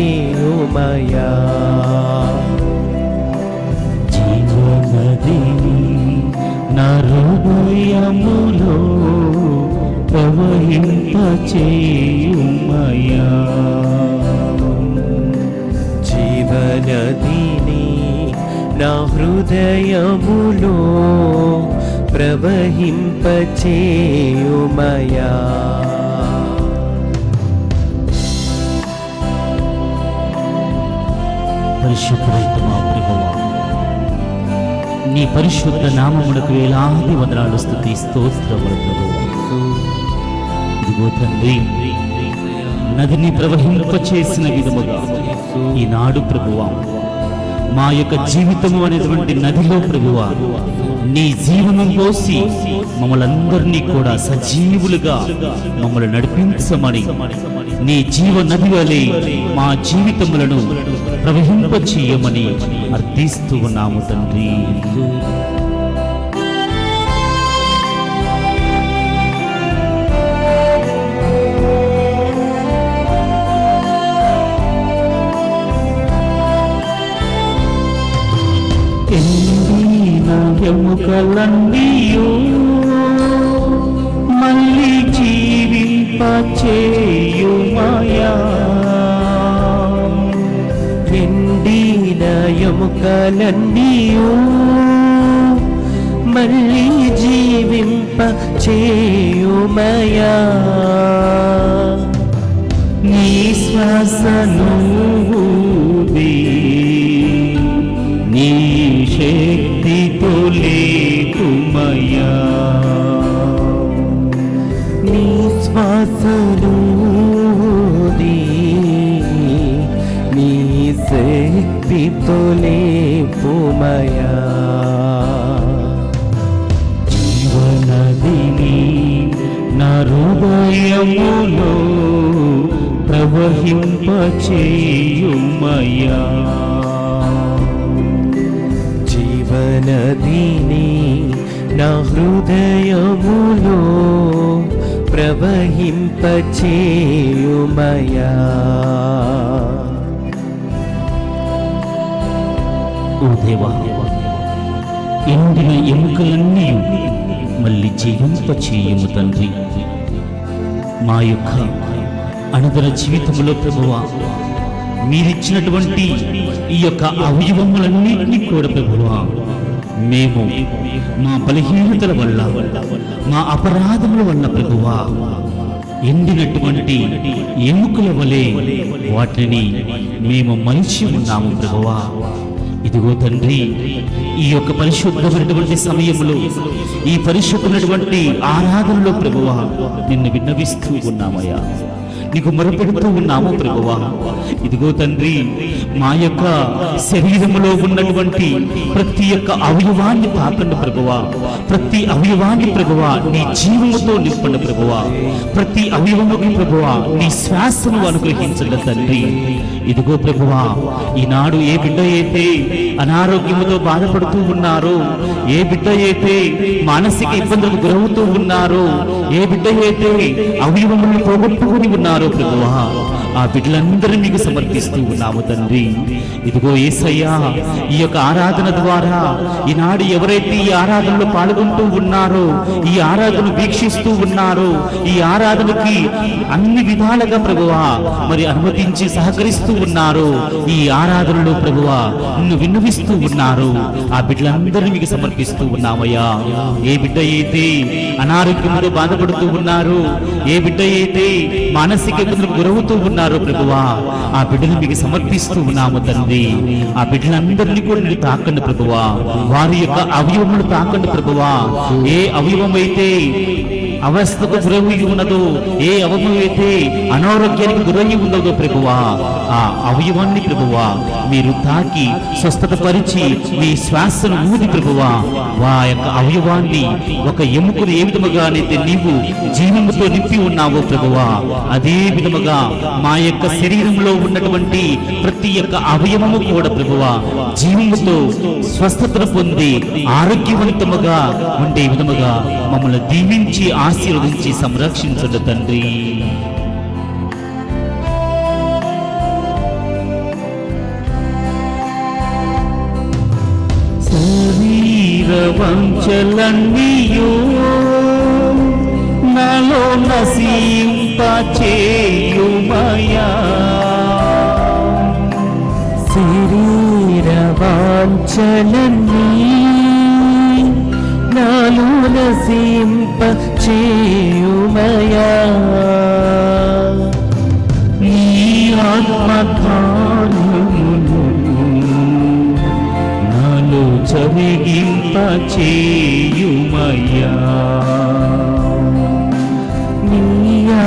ప్రవహింపచేయుమయా జీవనదిని నా హృదయములో ప్రవహింపచేయుమయా జీవనదిని నా హృదయములో ప్రవహింపచేయుమయా పరిశుద్ధుడైన మా ప్రభువా, నీ పరిశుద్ధ నామమునకు వేలాది వందనాలు, స్తుతి స్తోత్రములు ప్రభువా. ఇదిగో తండ్రి, నదిని ప్రవహింపచేసిన విధముగా ఈనాడు ప్రభువా మా యొక్క జీవితము అనేటువంటి నదిలో ప్రభువా నీ జీవనం పోసి మమ్మల్ందరినీ కూడా సజీవులుగా మమ్మల్ని నడిపించమని, నీ జీవ నది వలె మా జీవితములను ప్రవహింపచేయమని అర్థిస్తూ ఉన్నాము తండ్రి. ఎముకలన్నీయు మళ్ళీ జీవింపచేయుమయా ఎండిన ఎముకలన్నీయు మళ్ళీ జీవింపచేయుమయా నీ శ్వాసను ఊది నీ శక్తితో లేకుమయా నీ శ్వాసను ఊది నీ శక్తితో లేకుమయా జీవనదిని నా హృదయములో ప్రవహింపచేయుమయా జీవనదిని నా హృదయములో ప్రవహింపచేయుమయా ఓ దేవా, ఎండిన ఎముకలన్నీ మళ్ళీ జీవింపచేయుము తండ్రి. మా యొక్క అనుదిన జీవితంలో ప్రభువా మీరిచ్చినటువంటి ఈ యొక్క అవయవములన్నింటినీ కూడా ప్రభువా మేము మా బలహీనతల వల్ల, మా అపరాధముల వల్ల ప్రభువా ఎండినటువంటి ఎముకల వలె వాటిని మేము మలిచి ఉన్నాము ప్రభువా. ఇదిగో తండ్రి, ఈ యొక్క పరిశుద్ధమైనటువంటి సమయంలో, ఈ పరిశుద్ధమైనటువంటి ఆరాధనలో ప్రభువా నిన్ను విన్నవిస్తూ ఉన్నామయ్యా, నీకు మొరపెడుతూ ఉన్నాము ప్రభువా. ఇదిగో తండ్రి, మా యొక్క శరీరములో ఉన్నటువంటి ప్రతి ఒక్క అవయవాన్ని తాకండి ప్రభువా, ప్రతి అవయవాన్ని ప్రభువా నీ జీవముతో నింపండి ప్రభువా, ప్రతి అవయవముకి ప్రభువా నీ శ్వాసను అనుగ్రహించండి తండ్రి. ఇదిగో ప్రభువా, ఈనాడు ఏ బిడ్డ అయితే అనారోగ్యముతో బాధపడుతూ ఉన్నారో, ఏ బిడ్డ అయితే మానసిక ఇబ్బందులకు గురవుతూ ఉన్నారో, ఏ బిడ్డ అయితే అవయవములను పోగొట్టుకుని ఉన్నారో ప్రభువా ఆ బిడ్డలందరినీ మీకు సమర్పిస్తూ ఉన్నాము తండ్రి. ఇదిగో యేసయ్యా, ఈ యొక్క ఆరాధన ద్వారా ఈనాడు ఎవరైతే ఈ ఆరాధనలో పాల్గొంటూ ఉన్నారో, ఈ ఆరాధన వీక్షిస్తూ ఉన్నారో, ఈ ఆరాధనకి అన్ని విధాలుగా ప్రభువా మరి అనుమతించి సహకరిస్తూ ఉన్నారు, ఈ ఆరాధనలో ప్రభువా నిన్ను విన్నవిస్తూ ఉన్నారు, ఆ బిడ్డలందరినీ మీకు సమర్పిస్తూ ఉన్నామయ్యా. ఏ బిడ్డ అయితే అనారోగ్యంతో బాధపడుతూ ఉన్నారు, ఏ బిడ్డ అయితే మానసిక ఇబ్బందులకు గురవుతూ ఉన్నారు ప్రభువా, ఆ బిడ్డను మీకు సమర్పిస్తూ ఉన్నాము తండ్రి. ఆ బిడ్డలందరినీ కూడా మీరు తాకండి ప్రభువా, వారి యొక్క అవయవములు తాకండి ప్రభువా. ఏ అవయవం అయితే అవస్థకు గురవి ఉన్నదో, ఏ అవయవం అయితే అనారోగ్యానికి గురవి ఉన్నదో ప్రభువా, ఆ అవయవాన్ని ప్రభువా మీరు తాకి స్వస్థత పరిచి మీ శ్వాసను ఊది ప్రభువా వా యొక్క అవయవాన్ని, ఒక ఎముకను ఏ విధముగానైతే నీవు జీవముతో నింపి ఉన్నావో ప్రభువా, అదే విధముగా మా యొక్క శరీరంలో ఉన్నటువంటి ప్రతి ఒక్క అవయవము కూడా ప్రభువా జీవముతో స్వస్థతను పొంది ఆరోగ్యవంతముగా ఉండే విధముగా మమ్మల్ని దీవించి ఆశీర్వదించి సంరక్షించండి తండ్రి. శరీర వంచలన్నీయో నాలో నశింపచేయుమయా, శరీర వాంఛలన్నీ నాలో నశింపచేయుమయా, నీ ఆత్మధాన్యమును నాలో జరిగింపచేయుమయా, నీ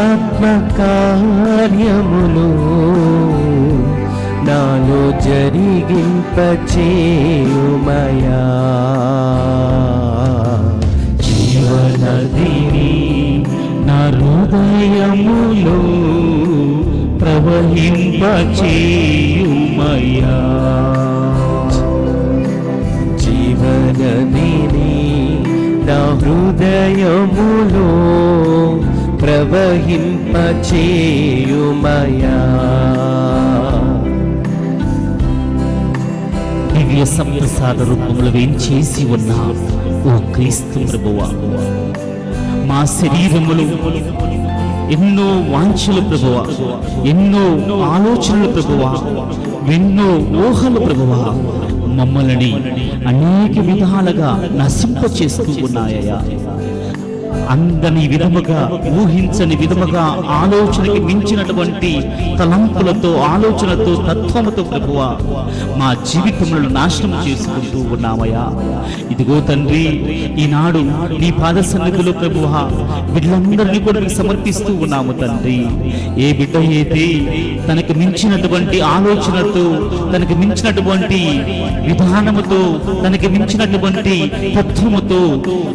ఆత్మ కార్యములు నాలో జరిగింపచేయుమయా, జీవనదిని నా హృదయములో ప్రవహింపచేయుమయా, జీవనదిని నా హృదయములో ప్రవహింపచేయుమయా. దివ్య సంప్రసాద రూపములు వేంచేసి ఉన్నా ఓ క్రీస్తు ప్రభువా, మా శరీరములు ఎన్నో వాంఛలు ప్రభువా, ఎన్నో ఆలోచనలు ప్రభువా, ఎన్నో ఊహలు ప్రభువా మమ్మల్ని అనేక విధాలుగా నశింప చేస్తూ ఉన్నాయా. అందని విధముగా, ఊహించని విధముగా, ఆలోచనకి మించినటువంటి తలంపులతో, ఆలోచనతో, తత్వముతో ప్రభువా మా జీవితములను నాశనం చేసుకుంటూ ఉన్నామయ్యా. ఇదిగో తండ్రి, ఈనాడు నీ పాద సన్నిధిలో ప్రభువా బిడ్డలందరినీ కూడా మీకు సమర్పిస్తూ ఉన్నాము తండ్రి. ఏ బిడ్డ అయితే తనకు మించినటువంటి ఆలోచనతో, తనకు మించినటువంటి విధానముతో, తనకి మించినటువంటి తత్వముతో,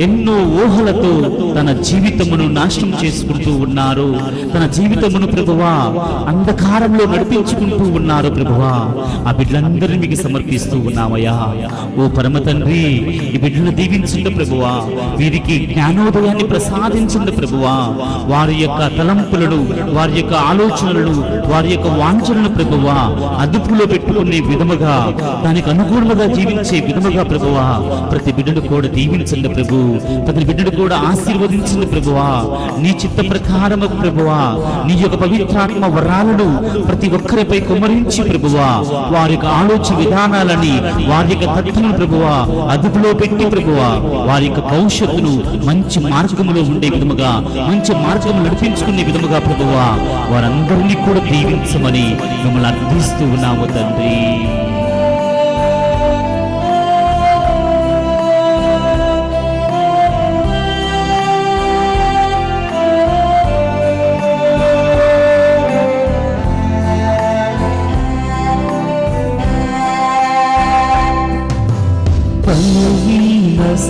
ఎన్నో ఊహలతో తన జీవితమును నాశనం చేసుకుంటూ ఉన్నారు, తన జీవితమును ప్రభువా అంధకారంలో నడిపించుకుంటూ ఉన్నారు ప్రభువా, ఆ బిడ్డలందరినీ మీకు సమర్పిస్తూ ఉన్నామయ్యా. ఓ పరమ తండ్రి, ఈ బిడ్డలను దీవించండి ప్రభువా, వీరికి జ్ఞానోదయాన్ని ప్రసాదించండి ప్రభువా, వారి యొక్క తలంపులను, వారి యొక్క ఆలోచనలను, వారి యొక్క వాంఛనలను ప్రభువా అదుపులో పెట్టుకునే విధముగా, దానికి అనుగుణంగా జీవించే విధముగా ప్రభువా ప్రతి బిడ్డను కూడా దీవించండి ప్రభు, ప్రతి బిడ్డను కూడా ఆశీర్వదించండి ప్రభువా. నీ చిత్త ప్రకారము ప్రభువా నీ యొక్క పవిత్రాత్మ వరాలను ప్రతి ఒక్కరిపై కుమ్మరించి ప్రభువా వారి యొక్క ఆలోచన విధానాలని, వారి యొక్క తత్వమును ప్రభువా అదుపులో పెట్టి ప్రభువా వారి యొక్క భవిష్యత్తును మంచి మార్గములో ఉండే విధముగా, మంచి మార్గము నడిపించుకునే విధముగా ప్రభువా వారందరినీ కూడా దీవించమని మిమ్మల్ని అర్థిస్తూ ఉన్నాము తండ్రి.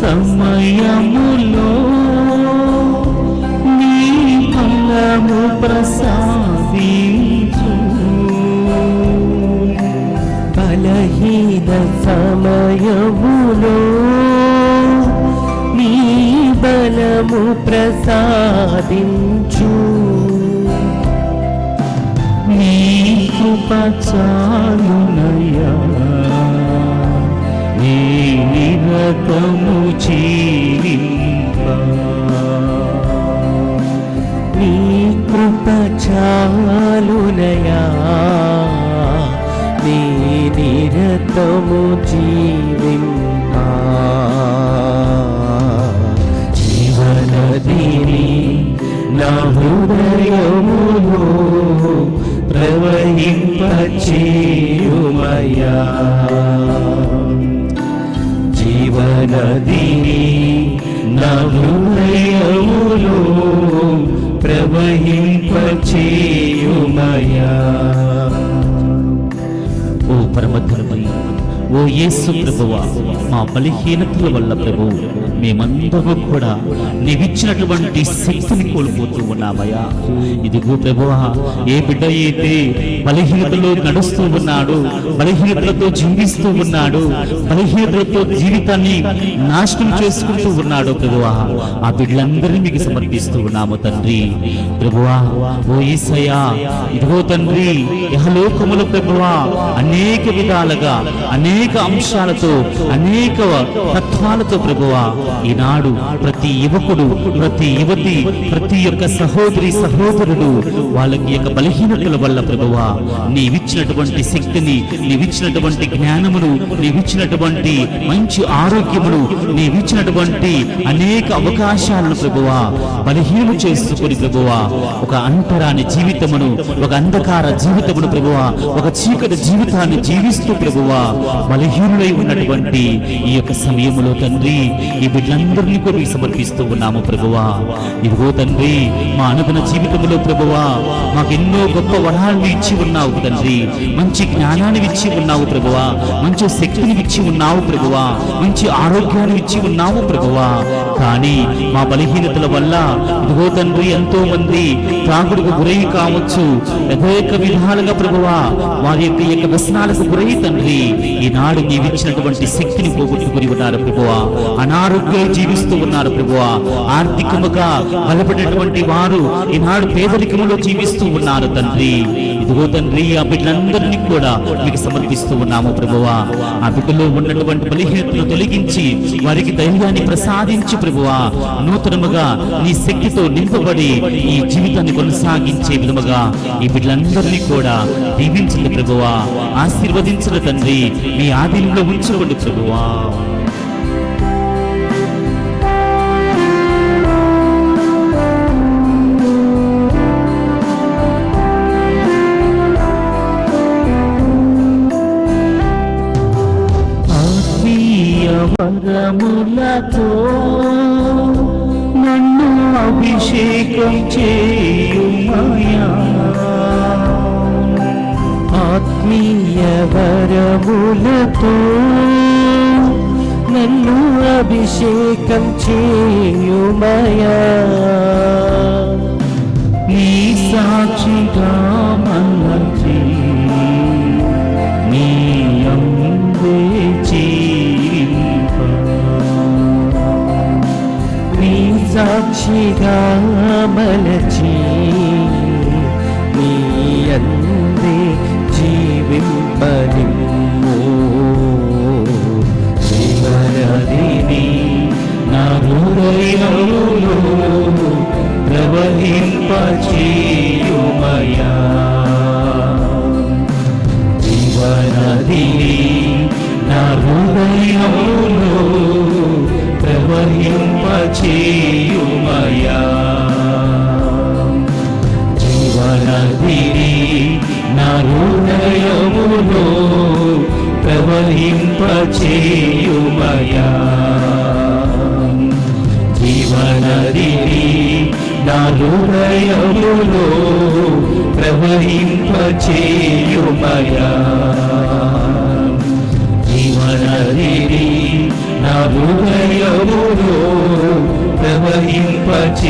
సమయములో నీ ఫలము ప్రసాదించు, బలహీన సమయములో నీ బలము ప్రసాదించు, నీ కృప చాలునయ్యా నీ నిరతము జీవింప నీ కృప చాలునయా నీ నిరతము జీవింపా జీవనదిని నా హృదయములో ప్రవహింపచేయుమయా జీవనదిని నా హృదయములో ప్రవహింపచేయుమయా. ఓ పరమధర్మయ్య, ఓ యేసు ప్రభువా, మా బలహీనతల వల్ల ప్రభు మేమందరూ కూడా నీవిచ్చినటువంటి శక్తిని కోల్పోతూ ఉన్నామయ్యా. ఇదిగో ప్రభువా, ఏ బిడ్డ అయితే బలహీనతలో నడుస్తూ ఉన్నాడు, బలహీనతలతో జీవిస్తూ ఉన్నాడు, బలహీనతలతో జీవితాన్ని నాశనం చేసుకుంటూ ఉన్నాడు ప్రభువా, ఆ బిడ్డలందరినీ మీకు సమర్పిస్తూ ఉన్నాము తండ్రి. ప్రభువా, ఓ యేసయ్యా, ఇదిగో తండ్రి, యహలోకముల ప్రభువా అనేక విధాలుగా అనేక అంశాలతో అనేక తత్వాలతో ప్రభువా ఈనాడు ప్రతి యువకుడు, ప్రతి యువతి, ప్రతి ఒక్క సహోదరి సహోదరుడు వాళ్ళకి యొక్క బలహీనతల వల్ల ప్రభువా నీవిచ్చినటువంటి శక్తిని, నీవిచ్చినటువంటి జ్ఞానమును, నీవిచ్చినటువంటి మంచి ఆరోగ్యమును, నీవిచ్చినటువంటి అనేక అవకాశాలను ప్రభువా బలహీనము చేసుకుని ప్రభువా ఒక అంతరాని జీవితమును, ఒక అంధకార జీవితమును ప్రభువా, ఒక చీకటి జీవితాన్ని జీవిస్తూ ప్రభువా బలహీనులై ఉన్నటువంటి ఈ యొక్క సమయములో తండ్రి ఈ బిడ్డలందరినీ కూడా సమర్పిస్తూ ఉన్నాము ప్రభువా. ఇదిగో తండ్రి, మా అనుదిన జీవితంలో ప్రభువా మాకెన్నో గొప్ప వరాలను ఇచ్చి ఉన్నావు తండ్రి, మంచి జ్ఞానాన్ని ఇచ్చి ఉన్నావు ప్రభువా, మంచి శక్తిని ఇచ్చి ఉన్నావు ప్రభువా, మంచి ఆరోగ్యాన్ని ఇచ్చి ఉన్నావు ప్రభువా. కానీ మా బలహీనతల వల్ల ఇదిగో తండ్రి ఎంతో మంది త్రాగుడుకు గురై కావచ్చు, అనేక విధాలుగా ప్రభువా వారి యొక్క వ్యసనాలకు గురై తండ్రి ఈనాడు నీవిచ్చినటువంటి శక్తిని పోగొట్టుకుని ఉన్నారు ప్రభువా, అనారోగ్యాలు జీవిస్తూ ఉన్నారు ప్రభువా, ఆర్థికముగా బలపడినటువంటి వారు ఈనాడు పేదరికములో జీవిస్తూ ఉన్నారు తండ్రి. ఇదిగో తండ్రి, ఆ బిడ్డలందరినీ కూడా మీకు సమర్పిస్తూ ఉన్నాము ప్రభువా. ఆ బిడ్డలో ఉన్నటువంటి బలహీనతను తొలగించి వారికి ధైర్యాన్ని ప్రసాదించి ప్రభువా నూతనముగా నీ శక్తితో నింపబడి ఈ జీవితాన్ని కొనసాగించే విధముగా ఈ బిడ్డలందరినీ కూడా దీవించండి ప్రభువా, ఆశీర్వదించండి తండ్రి, మీ ఆధీనంలో ఉంచుకోండి ప్రభువా. వరములతో నన్ను అభిషేకం చేయుమయా ఆత్మీయ వరములతో నన్ను అభిషేకం చేయుమయా నీ సాక్షిగా మన్నచి నీ అందే నీ సాక్షిగా మలచి నీ అందే జీవింపనిమ్ము జీవనదిని నా హృదయములో ప్రవహింపచేయుమయా జీవనదిని నా హృదయములో ప్రవహింపచేయుమయా జీవనదిని నా హృదయములో ప్రవహింపచేయుమయా జీవనదిని నా హృదయములో ప్రవహింపచేయుమయా జీవనదిని నా హృదయములో ప్రవహింపచేయుమయా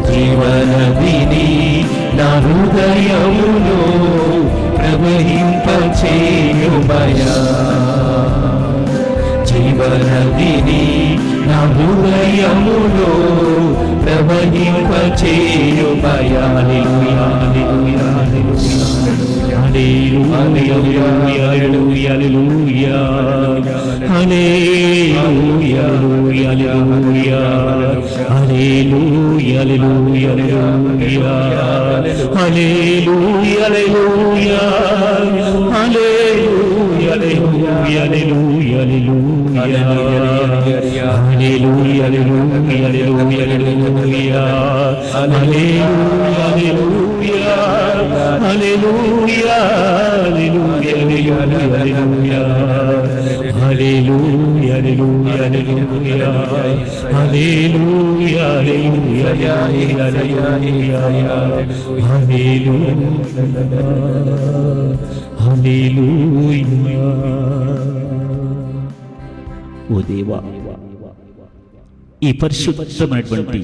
జీవనదిని నా హృదయములో ప్రవహింపచేయుమయా జీవనదిని నా హృదయములో ప్రవహింపచేయుమయా గ్రహింపచేయుమయా. హల్లెలూయా hallelujah hallelujah hallelujah hallelujah hallelujah hallelujah hallelujah hallelujah hallelujah hallelujah hallelujah hallelujah hallelujah hallelujah హల్లెలూయా ఓ దేవా, ఈ పరిశుద్ధమైనటువంటి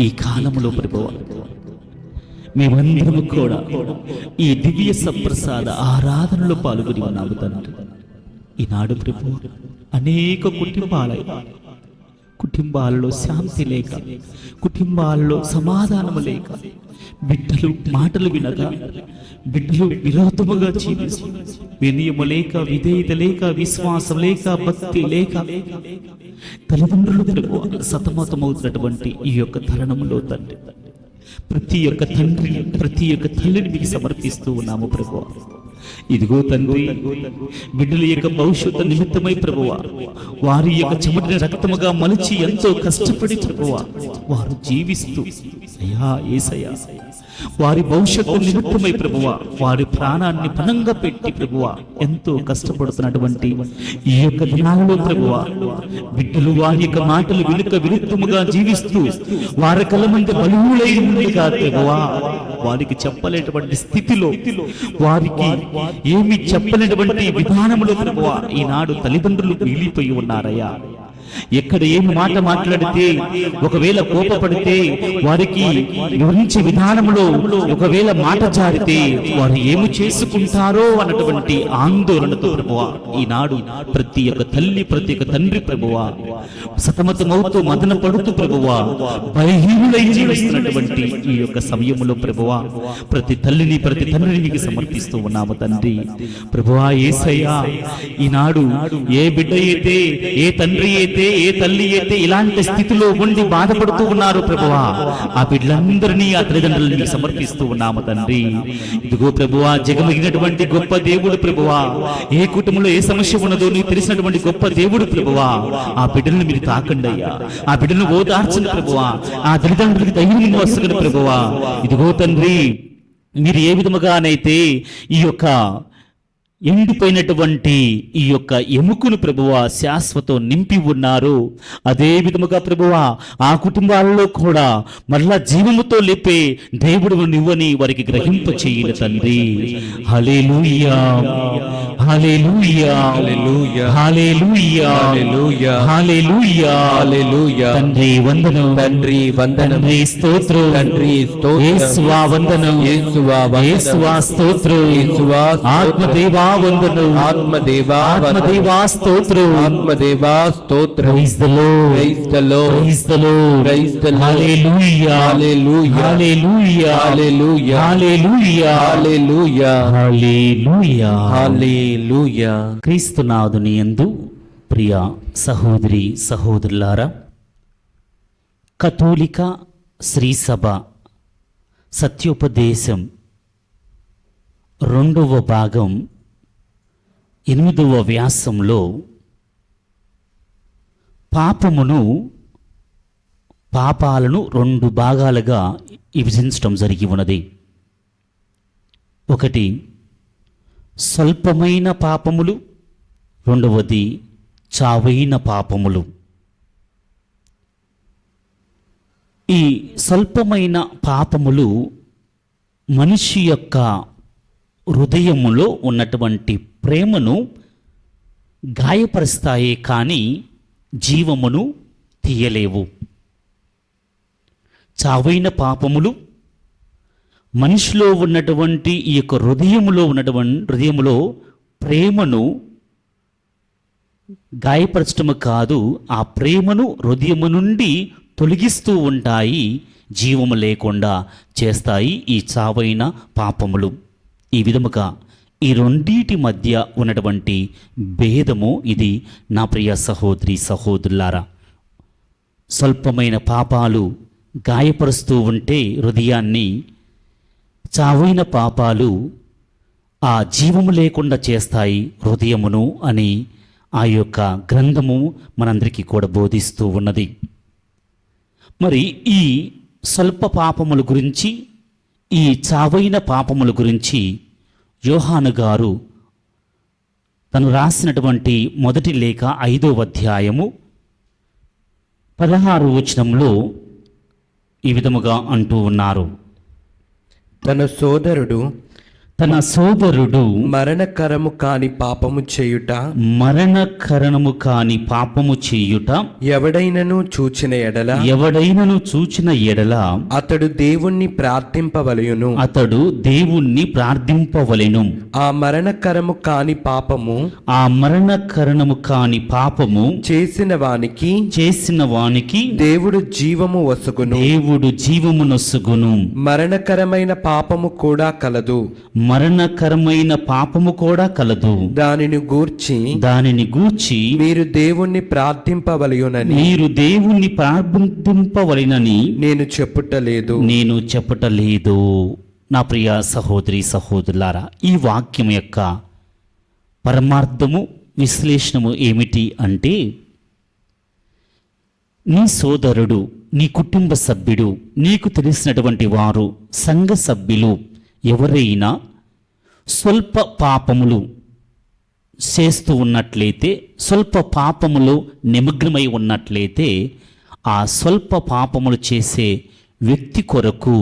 ఈ కాలంలో ప్రభువా, మేమందరము కూడా ఈ దివ్య సప్రసాద ఆరాధనలో పాల్గొని ఉన్నాము తండ్రి. ఈనాడు ప్రభు అనేక కుటుంబాలలో శాంతి లేక, కుటుంబాలలో సమాధానము లేక, బిడ్డలు మాటలు వినక, బిడ్డలు విరోధముగా జీవిస్తూ, వినయము లేక, విధేయత లేక, విశ్వాసం లేక, భక్తి లేక, తల్లిదండ్రులు ప్రభు సతమతమవుతున్నటువంటి ఈ యొక్క తరుణంలో తండ్రి, ప్రతి ఒక్క తండ్రి, ప్రతి ఒక్క తల్లిని మీకు సమర్పిస్తూ ఉన్నాము ప్రభువా. ఇదిగో తండ్రి, బిడ్డల యొక్క భవిష్యత్తు నిమిత్తమై ప్రభువా, వారి యొక్క చెమటిని రక్తముగా మలిచి ఎంతో కష్టపడి ప్రభువా వారు జీవిస్తూ, అయ్యా యేసయ్యా, వారి భవిష్యత్తు నిమిత్తమై ప్రభువా వారి ప్రాణాన్ని పణంగా పెట్టి ప్రభువా ఎంతో కష్టపడుతున్నటువంటి ఈ యొక్క దినాలలో ప్రభువా, బిడ్డలు వారి యొక్క మాటలు వినుక విరుద్ధముగా జీవిస్తూ వారి కళ్ళ మంది బలువులై ఉంది కాదు ప్రభువా, వారికి చెప్పలేటువంటి స్థితిలో, వారికి ఏమి చెప్పలేటువంటి విధానములో ప్రభువా ఈనాడు తల్లిదండ్రులు మిగిలిపోయి ఉన్నారయ్యా. ఎక్కడ ఏమి మాట మాట్లాడితే, ఒకవేళ కోపపడితే, వారికి వివరించే విధానంలో ఒకవేళ మాట జారితే వారు ఏమి చేసుకుంటారో అన్నటువంటి ఆందోళనతో ప్రభువా ఈనాడు ప్రతి ఒక్క తల్లి, ప్రతి ఒక్క తండ్రి ప్రభువా సతమతమవుతూ మదన పడుతూ ప్రభువా భయహీనులై జీవిస్తున్నటువంటి ఈ యొక్క సమయంలో ప్రభువా ప్రతి తల్లిని, ప్రతి తండ్రిని మీకు సమర్పిస్తూ ఉన్నాము తండ్రి. ప్రభువా యేసయ్యా, ఈనాడు ఏ బిడ్డ అయితే, ఏ తండ్రి అయితే, ఏ తల్లి అయితే ఇలాంటి స్థితిలో ఉండి బాధపడుతూ ఉన్నారు ప్రభువా, ఆ బిడ్డలందరినీ, ఆ తల్లిదండ్రులని సమర్పిస్తూ ఉన్నాము తండ్రి. ఇదిగో ప్రభువా, జగమగినటువంటి గొప్ప దేవుడు ప్రభువా, ఏ కుటుంబంలో ఏ సమస్య ఉన్నదో నీకు తెలిసినటువంటి గొప్ప దేవుడు ప్రభువా, ఆ బిడ్డలను మీరు తాకండి అయ్యా, ఆ బిడ్డలను ఓదార్చండి ప్రభువా, ఆ తల్లిదండ్రులకి ధైర్యం వస్తుంది ప్రభువా. ఇదిగో తండ్రి, మీరు ఏ విధముగానైతే ఈ యొక్క ఎండిపోయినటువంటి ఈ యొక్క ఎముకను ప్రభువా శాశ్వతం నింపి ఉన్నారు, అదే విధముగా ప్రభువా ఆ కుటుంబాలలో కూడా మరలా జీవముతో లేపే దేవుడు నువ్వని వారికి గ్రహింప చేయాలి తండ్రి. హల్లెలూయా hallelujah hallelujah hallelujah hallelujah hallelujah. తండ్రి వందనం, తండ్రి వందనం, తండ్రి స్తోత్రం, తండ్రి స్తోత్రం, యేసువా వందనం, యేసువా స్తోత్రం, యేసువా ఆత్మదేవా వందనం, ఆత్మదేవా స్తోత్రం, ఆత్మదేవా స్తోత్రం. Praise the lord, praise the lord, praise the lord, praise the lord. Hallelujah hallelujah hallelujah hallelujah hallelujah hallelujah hallelujah hallelujah. క్రీస్తునాథుని యందు ప్రియ సహోదరి సహోదరులారా, కథోలిక శ్రీసభ సత్యోపదేశం 2వ భాగం 8వ వ్యాసంలో పాపాలను 2 భాగాలుగా విభజించడం జరిగి ఉన్నది. ఒకటి స్వల్పమైన పాపములు, రెండవది చావైన పాపములు. ఈ స్వల్పమైన పాపములు మనిషి యొక్క హృదయములో ఉన్నటువంటి ప్రేమను గాయపరుస్తాయే కానీ జీవమును తీయలేవు. చావైన పాపములు మనిషిలో ఉన్నటువంటి ఈ యొక్క హృదయములో ప్రేమను గాయపరచటము కాదు, ఆ ప్రేమను హృదయము నుండి తొలగిస్తూ ఉంటాయి, జీవము లేకుండా చేస్తాయి ఈ చావైన పాపములు. ఈ విధముగా ఈ రెండింటి మధ్య ఉన్నటువంటి భేదము ఇది నా ప్రియ సహోదరి సహోదరులారా. స్వల్పమైన పాపాలు గాయపరుస్తూ ఉంటే హృదయాన్ని, చావైన పాపాలు ఆ జీవము లేకుండా చేస్తాయి హృదయమును అని ఆ యొక్క గ్రంథము మనందరికీ కూడా బోధిస్తూ ఉన్నది. మరి ఈ స్వల్ప పాపముల గురించి, ఈ చావైన పాపముల గురించి యోహాను గారు తను రాసినటువంటి మొదటి లేఖ 5వ అధ్యాయము 16వ వచనంలో ఈ విధముగా అంటూ ఉన్నారు. తన సోదరుడు మరణకరము కాని పాపము చేయుట ఎవడైనను చూచిన ఎడల అతడు దేవుణ్ణి ప్రార్థింపవలెను. ఆ మరణకరము కాని పాపము చేసిన వానికి దేవుడు జీవమునొసగును. మరణకరమైన పాపము కూడా కలదు. దానిని గూర్చి మీరు దేవుణ్ణి ప్రార్థింపవలెనని నేను చెప్పుటలేదు. నా ప్రియ సహోదరి సహోదరులారా, ఈ వాక్యం యొక్క పరమార్థము, విశ్లేషణము ఏమిటి అంటే, నీ సోదరుడు, నీ కుటుంబ సభ్యుడు, నీకు తెలిసినటువంటి వారు, సంఘ సభ్యులు ఎవరైనా స్వల్ప పాపములు చేస్తూ ఉన్నట్లయితే, స్వల్ప పాపములు నిమగ్నమై ఉన్నట్లయితే, ఆ స్వల్ప పాపములు చేసే వ్యక్తి కొరకు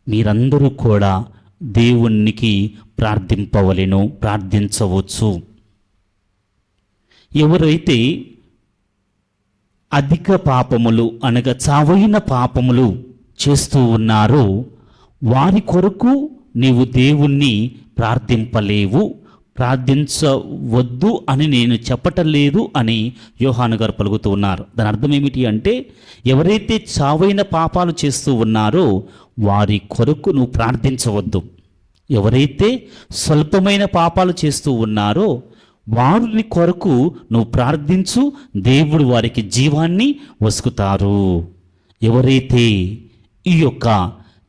మీరందరూ కూడా దేవునికి ప్రార్థించవచ్చు. ఎవరైతే అధిక పాపములు అనగా చావైన పాపములు చేస్తూ ఉన్నారో వారి కొరకు నీవు దేవుణ్ణి ప్రార్థించవద్దు అని నేను చెప్పటం లేదు అని యోహాను గారు పలుకుతూ ఉన్నారు. దాని అర్థం ఏమిటి అంటే, ఎవరైతే చావైన పాపాలు చేస్తూ ఉన్నారో వారి కొరకు నువ్వు ప్రార్థించవద్దు. ఎవరైతే స్వల్పమైన పాపాలు చేస్తూ ఉన్నారో వారిని కొరకు నువ్వు ప్రార్థించు, దేవుడు వారికి జీవాన్ని వసుకుతారు. ఎవరైతే ఈ యొక్క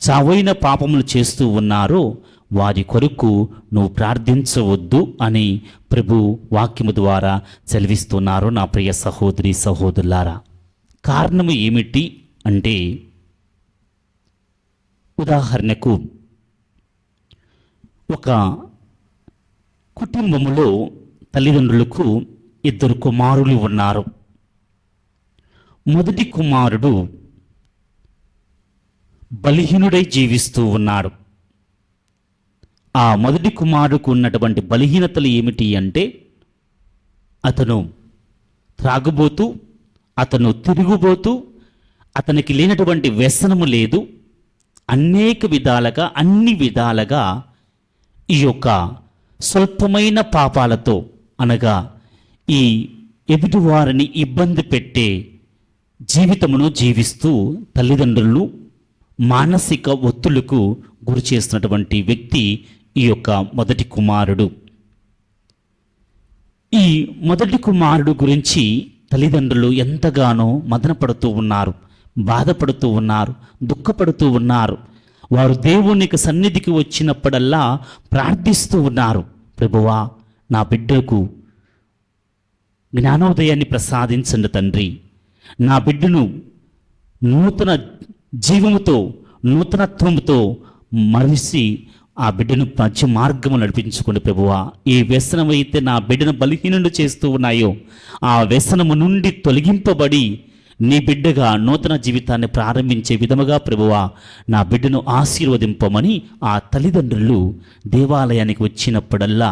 చావైన పాపములు చేస్తూ ఉన్నారో వారి కొరకు నువ్వు ప్రార్థించవద్దు అని ప్రభు వాక్యము ద్వారా సెలవిస్తున్నారు. నా ప్రియ సహోదరి సహోదరులారా, కారణము ఏమిటి అంటే, ఉదాహరణకు ఒక కుటుంబములో తల్లిదండ్రులకు 2 కుమారులు ఉన్నారు. మొదటి కుమారుడు బలహీనుడై జీవిస్తూ ఉన్నాడు. ఆ మొదటి కుమారుడుకు ఉన్నటువంటి బలహీనతలు ఏమిటి అంటే, అతను త్రాగుబోతూ, అతను తిరుగుబోతూ, అతనికి లేనటువంటి వ్యసనము లేదు. అనేక విధాలుగా, అన్ని విధాలుగా ఈ యొక్క స్వల్పమైన పాపాలతో, అనగా ఈ ఎదుటివారిని ఇబ్బంది పెట్టే జీవితమును జీవిస్తూ తల్లిదండ్రులు మానసిక ఒత్తిళ్లకు గురి చేస్తున్నటువంటి వ్యక్తి ఈ యొక్క మొదటి కుమారుడు. ఈ మొదటి కుమారుడు గురించి తల్లిదండ్రులు ఎంతగానో మదనపడుతూ ఉన్నారు, బాధపడుతూ ఉన్నారు, దుఃఖపడుతూ ఉన్నారు. వారు దేవునికి సన్నిధికి వచ్చినప్పుడల్లా ప్రార్థిస్తూ ఉన్నారు, ప్రభువా నా బిడ్డకు జ్ఞానోదయాన్ని ప్రసాదించండి తండ్రి, నా బిడ్డను నూతన జీవముతో, నూతనత్వముతో మరిసి ఆ బిడ్డను మంచి మార్గము నడిపించుకోండి ప్రభువా. ఏ వ్యసనమైతే నా బిడ్డను బలహీనుడు చేస్తూ ఉన్నాయో ఆ వ్యసనము నుండి తొలగింపబడి నీ బిడ్డగా నూతన జీవితాన్ని ప్రారంభించే విధముగా ప్రభువా నా బిడ్డను ఆశీర్వదింపమని ఆ తల్లిదండ్రులు దేవాలయానికి వచ్చినప్పుడల్లా,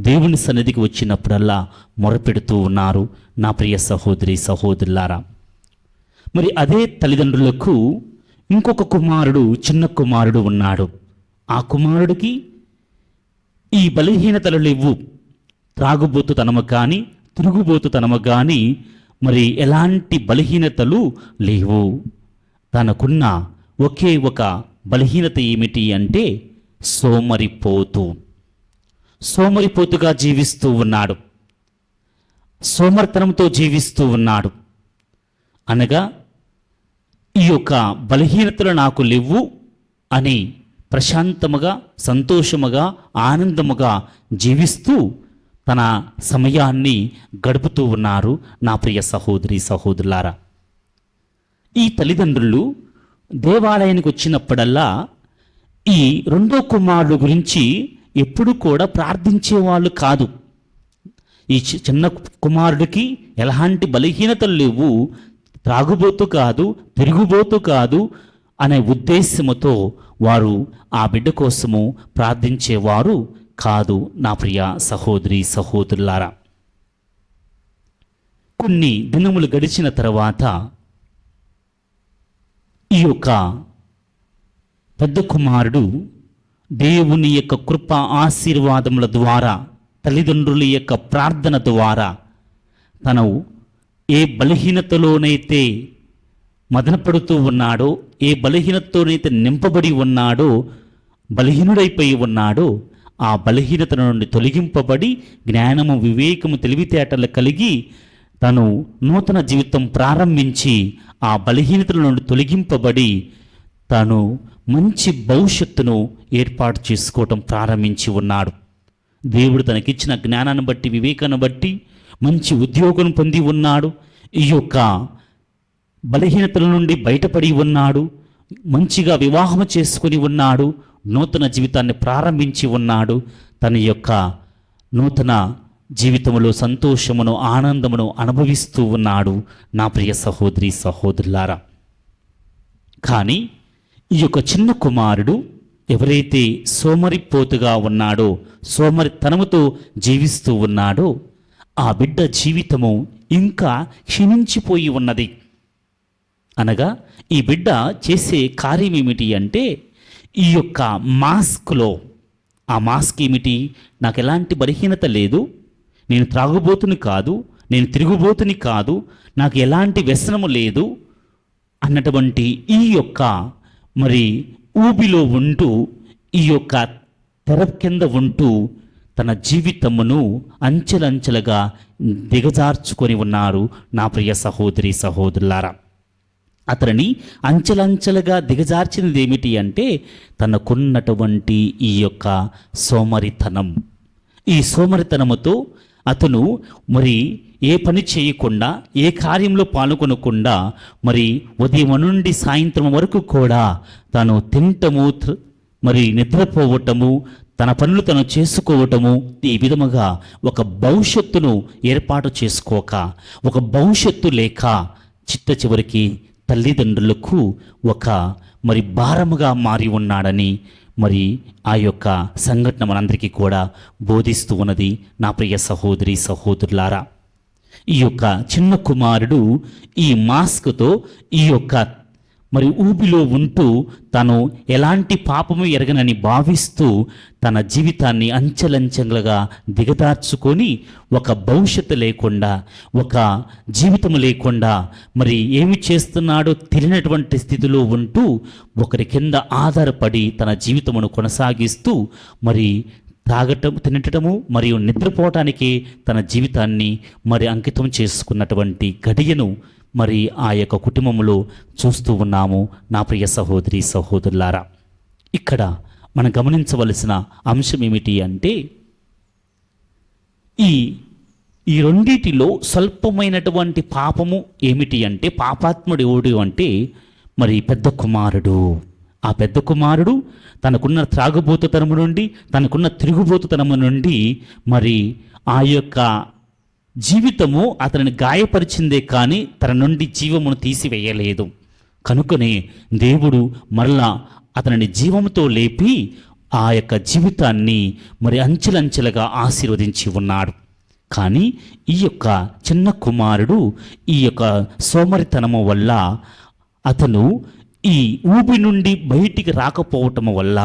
దేవుని సన్నిధికి వచ్చినప్పుడల్లా మొరపెడుతూ ఉన్నారు. నా ప్రియ సహోదరి సహోదరులారా, మరి అదే తల్లిదండ్రులకు ఇంకొక కుమారుడు, చిన్న కుమారుడు ఉన్నాడు. ఆ కుమారుడికి ఈ బలహీనతలు లేవు. త్రాగుబోతుతనము కానీ, తిరుగుబోతుతనము కానీ, మరి ఎలాంటి బలహీనతలు లేవు. తనకున్న ఒకే ఒక బలహీనత ఏమిటి అంటే సోమరిపోతుగా జీవిస్తూ ఉన్నాడు, సోమర్తనంతో జీవిస్తూ ఉన్నాడు. అనగా ఈ యొక్క బలహీనతలు నాకు లేవు అని ప్రశాంతముగా, సంతోషముగా, ఆనందముగా జీవిస్తూ తన సమయాన్ని గడుపుతూ ఉన్నారు నా ప్రియ సహోదరి సహోదరులారా. ఈ తల్లిదండ్రులు దేవాలయానికి వచ్చినప్పుడల్లా ఈ రెండో కుమారుడు గురించి ఎప్పుడు కూడా ప్రార్థించేవాళ్ళు కాదు. ఈ చిన్న కుమారుడికి ఎలాంటి బలహీనతలు లేవు, త్రాగుబోతు కాదు, తిరుగుబోతు కాదు అనే ఉద్దేశముతో వారు ఆ బిడ్డ కోసము ప్రార్థించేవారు కాదు నా ప్రియ సహోదరి సహోదరులారా. కొన్ని దినములు గడిచిన తర్వాత ఈ యొక్క పెద్ద కుమారుడు దేవుని యొక్క కృప ఆశీర్వాదముల ద్వారా, తల్లిదండ్రుల యొక్క ప్రార్థన ద్వారా తను ఏ బలహీనతలోనైతే మదనపడుతూ ఉన్నాడో, ఏ బలహీనతతోనైతే నింపబడి ఉన్నాడో, బలహీనుడైపోయి ఉన్నాడో, ఆ బలహీనత నుండి తొలగింపబడి జ్ఞానము, వివేకము, తెలివితేటలు కలిగి తను నూతన జీవితం ప్రారంభించి ఆ బలహీనతల నుండి తొలగింపబడి తను మంచి భవిష్యత్తును ఏర్పాటు చేసుకోవటం ప్రారంభించి ఉన్నాడు. దేవుడు తనకిచ్చిన జ్ఞానాన్ని బట్టి, వివేకాన్ని బట్టి మంచి ఉద్యోగం పొంది ఉన్నాడు. ఈ యొక్క బలహీనతల నుండి బయటపడి ఉన్నాడు. మంచిగా వివాహం చేసుకుని ఉన్నాడు. నూతన జీవితాన్ని ప్రారంభించి ఉన్నాడు. తన యొక్క నూతన జీవితంలో సంతోషమును, ఆనందమును అనుభవిస్తూ ఉన్నాడు నా ప్రియ సహోదరి సహోదరులారా. కానీ ఈ యొక్క చిన్న కుమారుడు ఎవరైతే సోమరిపోతుగా ఉన్నాడో, సోమరితనముతో జీవిస్తూ ఉన్నాడో, ఆ బిడ్డ జీవితము ఇంకా క్షీణించిపోయి ఉన్నది. అనగా ఈ బిడ్డ చేసే కార్యం ఏమిటి అంటే, ఈ యొక్క మాస్క్లో, ఆ మాస్క్ ఏమిటి, నాకు ఎలాంటి బలహీనత లేదు, నేను త్రాగుబోతుని కాదు, నేను తిరుగుబోతుని కాదు, నాకు ఎలాంటి వ్యసనము లేదు అన్నటువంటి ఈ యొక్క మరి ఊబిలో ఉంటూ, ఈ యొక్క తెర కింద ఉంటూ తన జీవితమును అంచెలంచెలుగా దిగజార్చుకొని ఉన్నారు నా ప్రియ సహోదరి సహోదరులారా. అతనిని అంచెలంచెలుగా దిగజార్చినది ఏమిటి అంటే తనకున్నటువంటి ఈ యొక్క సోమరితనం. ఈ సోమరితనముతో అతను మరి ఏ పని చేయకుండా, ఏ కార్యంలో పాల్గొనకుండా, మరి ఉదయం నుండి సాయంత్రం వరకు కూడా తాను తినటము, మరి నిద్రపోవటము, తన పనులు తను చేసుకోవటము, ఈ విధముగా ఒక భవిష్యత్తును ఏర్పాటు చేసుకోక, ఒక భవిష్యత్తు లేక చిట్ట చివరికి తల్లిదండ్రులకు ఒక మరి భారముగా మారి ఉన్నాడని మరి ఆ యొక్క సంఘటన మనందరికీ కూడా బోధిస్తూ ఉన్నది నా ప్రియ సహోదరి సహోదరులారా. ఈ యొక్క చిన్న కుమారుడు ఈ మాస్క్తో, ఈ యొక్క మరి ఊబిలో ఉంటూ తాను ఎలాంటి పాపము ఎరగనని భావిస్తూ తన జీవితాన్ని అంచెలంచెలుగా దిగదార్చుకొని ఒక భవిష్యత్తు లేకుండా, ఒక జీవితం లేకుండా, మరి ఏమి చేస్తున్నాడో తెలియనటువంటి స్థితిలో ఉంటూ ఒకరి కింద ఆధారపడి తన జీవితమును కొనసాగిస్తూ మరి తాగటం, తినటము మరియు నిద్రపోవటానికి తన జీవితాన్ని మరి అంకితం చేసుకున్నటువంటి గడియను మరి ఆ యొక్క కుటుంబంలో చూస్తూ ఉన్నాము నా ప్రియ సహోదరి సహోదరులారా. ఇక్కడ మనం గమనించవలసిన అంశం ఏమిటి అంటే, ఈ రెండిటిలో స్వల్పమైనటువంటి పాపము ఏమిటి అంటే, పాపాత్ముడు ఎవడు అంటే మరి పెద్ద కుమారుడు. ఆ పెద్ద కుమారుడు తనకున్న త్రాగుబోతుతనము నుండి, తనకున్న తిరుగుబోతుతనము నుండి మరి ఆ యొక్క జీవితము అతనిని గాయపరిచిందే కానీ తన నుండి జీవమును తీసివేయలేదు. కనుకనే దేవుడు మరలా అతనిని జీవముతో లేపి ఆ యొక్క జీవితాన్ని మరి అంచెలంచెలుగా ఆశీర్వదించి ఉన్నాడు. కానీ ఈ యొక్క చిన్న కుమారుడు ఈ యొక్క సోమరితనము వల్ల అతను ఈ ఊబి నుండి బయటికి రాకపోవటం వల్ల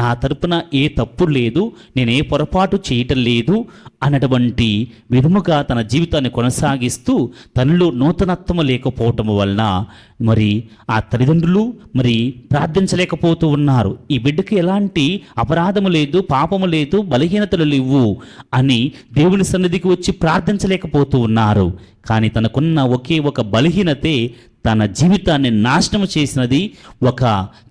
నా తరపున ఏ తప్పు లేదు, నేను ఏ పొరపాటు చేయటం లేదు అన్నటువంటి విధముగా తన జీవితాన్ని కొనసాగిస్తూ తనలో నూతనత్వం లేకపోవటం వలన మరి ఆ తల్లిదండ్రులు మరి ప్రార్థించలేకపోతూ ఉన్నారు. ఈ బిడ్డకి ఎలాంటి అపరాధము లేదు, పాపము లేదు, బలహీనతలు లేవు అని దేవుని సన్నిధికి వచ్చి ప్రార్థించలేకపోతూ ఉన్నారు. కానీ తనకున్న ఒకే ఒక బలహీనతే తన జీవితాన్ని నాశనం చేసినది, ఒక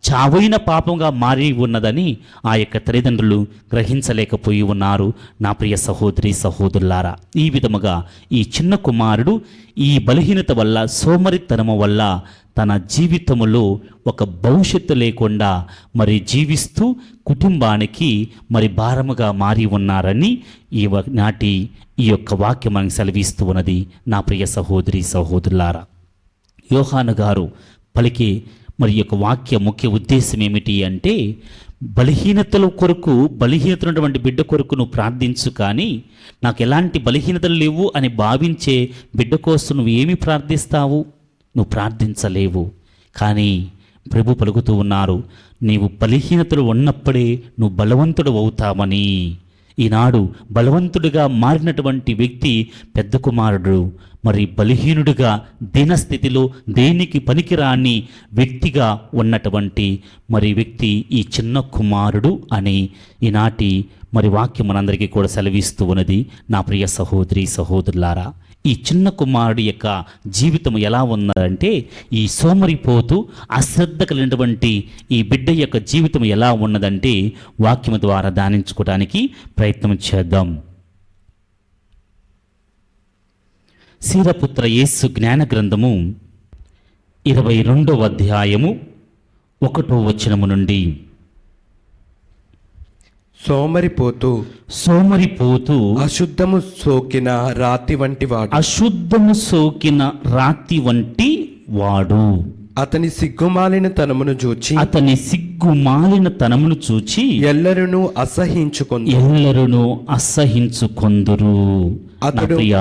చావైన పాపంగా మారి ఉన్నదని ఆ యొక్క తల్లిదండ్రులు గ్రహించలేకపోయి ఉన్నారు. నా ప్రియ సహోదరి సహోదరులారా, ఈ విధముగా ఈ చిన్న కుమారుడు ఈ బలహీనత వల్ల, సోమరితనము వల్ల తన జీవితములో ఒక భవిష్యత్తు లేకుండా మరి జీవిస్తూ కుటుంబానికి మరి భారముగా మారి ఉన్నారని నాటి ఈ యొక్క వాక్యం మనకు సెలవిస్తూ ఉన్నది. నా ప్రియ సహోదరి సహోదరులారా, యోహాను గారు పలికే మరి యొక్క వాక్య ముఖ్య ఉద్దేశం ఏమిటి అంటే, బలహీనతల కొరకు, బలహీనతటువంటి బిడ్డ కొరకు నువ్వు ప్రార్థించు, కానీ నాకు ఎలాంటి బలహీనతలు లేవు అని భావించే బిడ్డ కోసం నువ్వు ఏమి ప్రార్థిస్తావు? నువ్వు ప్రార్థించలేవు. కానీ ప్రభు పలుకుతూ ఉన్నారు, నీవు బలహీనతలు ఉన్నప్పుడే నువ్వు బలవంతుడు అవుతామని. ఈనాడు బలవంతుడిగా మారినటువంటి వ్యక్తి పెద్ద కుమారుడు, మరి బలహీనుడిగా దీనస్థితిలో దేనికి పనికిరాని వ్యక్తిగా ఉన్నటువంటి మరి వ్యక్తి ఈ చిన్న కుమారుడు అని ఈనాటి మరి వాక్యం మనందరికీ కూడా సెలవిస్తూ ఉన్నది. నా ప్రియ సహోదరి సహోదరులారా, ఈ చిన్న కుమారుడి యొక్క జీవితం ఎలా ఉన్నదంటే, ఈ సోమరిపోతూ అశ్రద్ధ కలిగినటువంటి ఈ బిడ్డ యొక్క జీవితం ఎలా ఉన్నదంటే వాక్యం ద్వారా ధ్యానించుకోవడానికి ప్రయత్నం చేద్దాం. శీరపుత్ర యేసు జ్ఞాన గ్రంథము 22వ అధ్యాయము 1వ వచనము నుండి. సోమరిపోతూ అశుద్ధము సోకిన రాతి వంటి వాడు, అశుద్ధము సోకిన రాతి వంటి వాడు, అతని సిగ్గుమాలిన తనమును చూచి ఎల్లరును అసహించుకొందురు. నా ప్రియ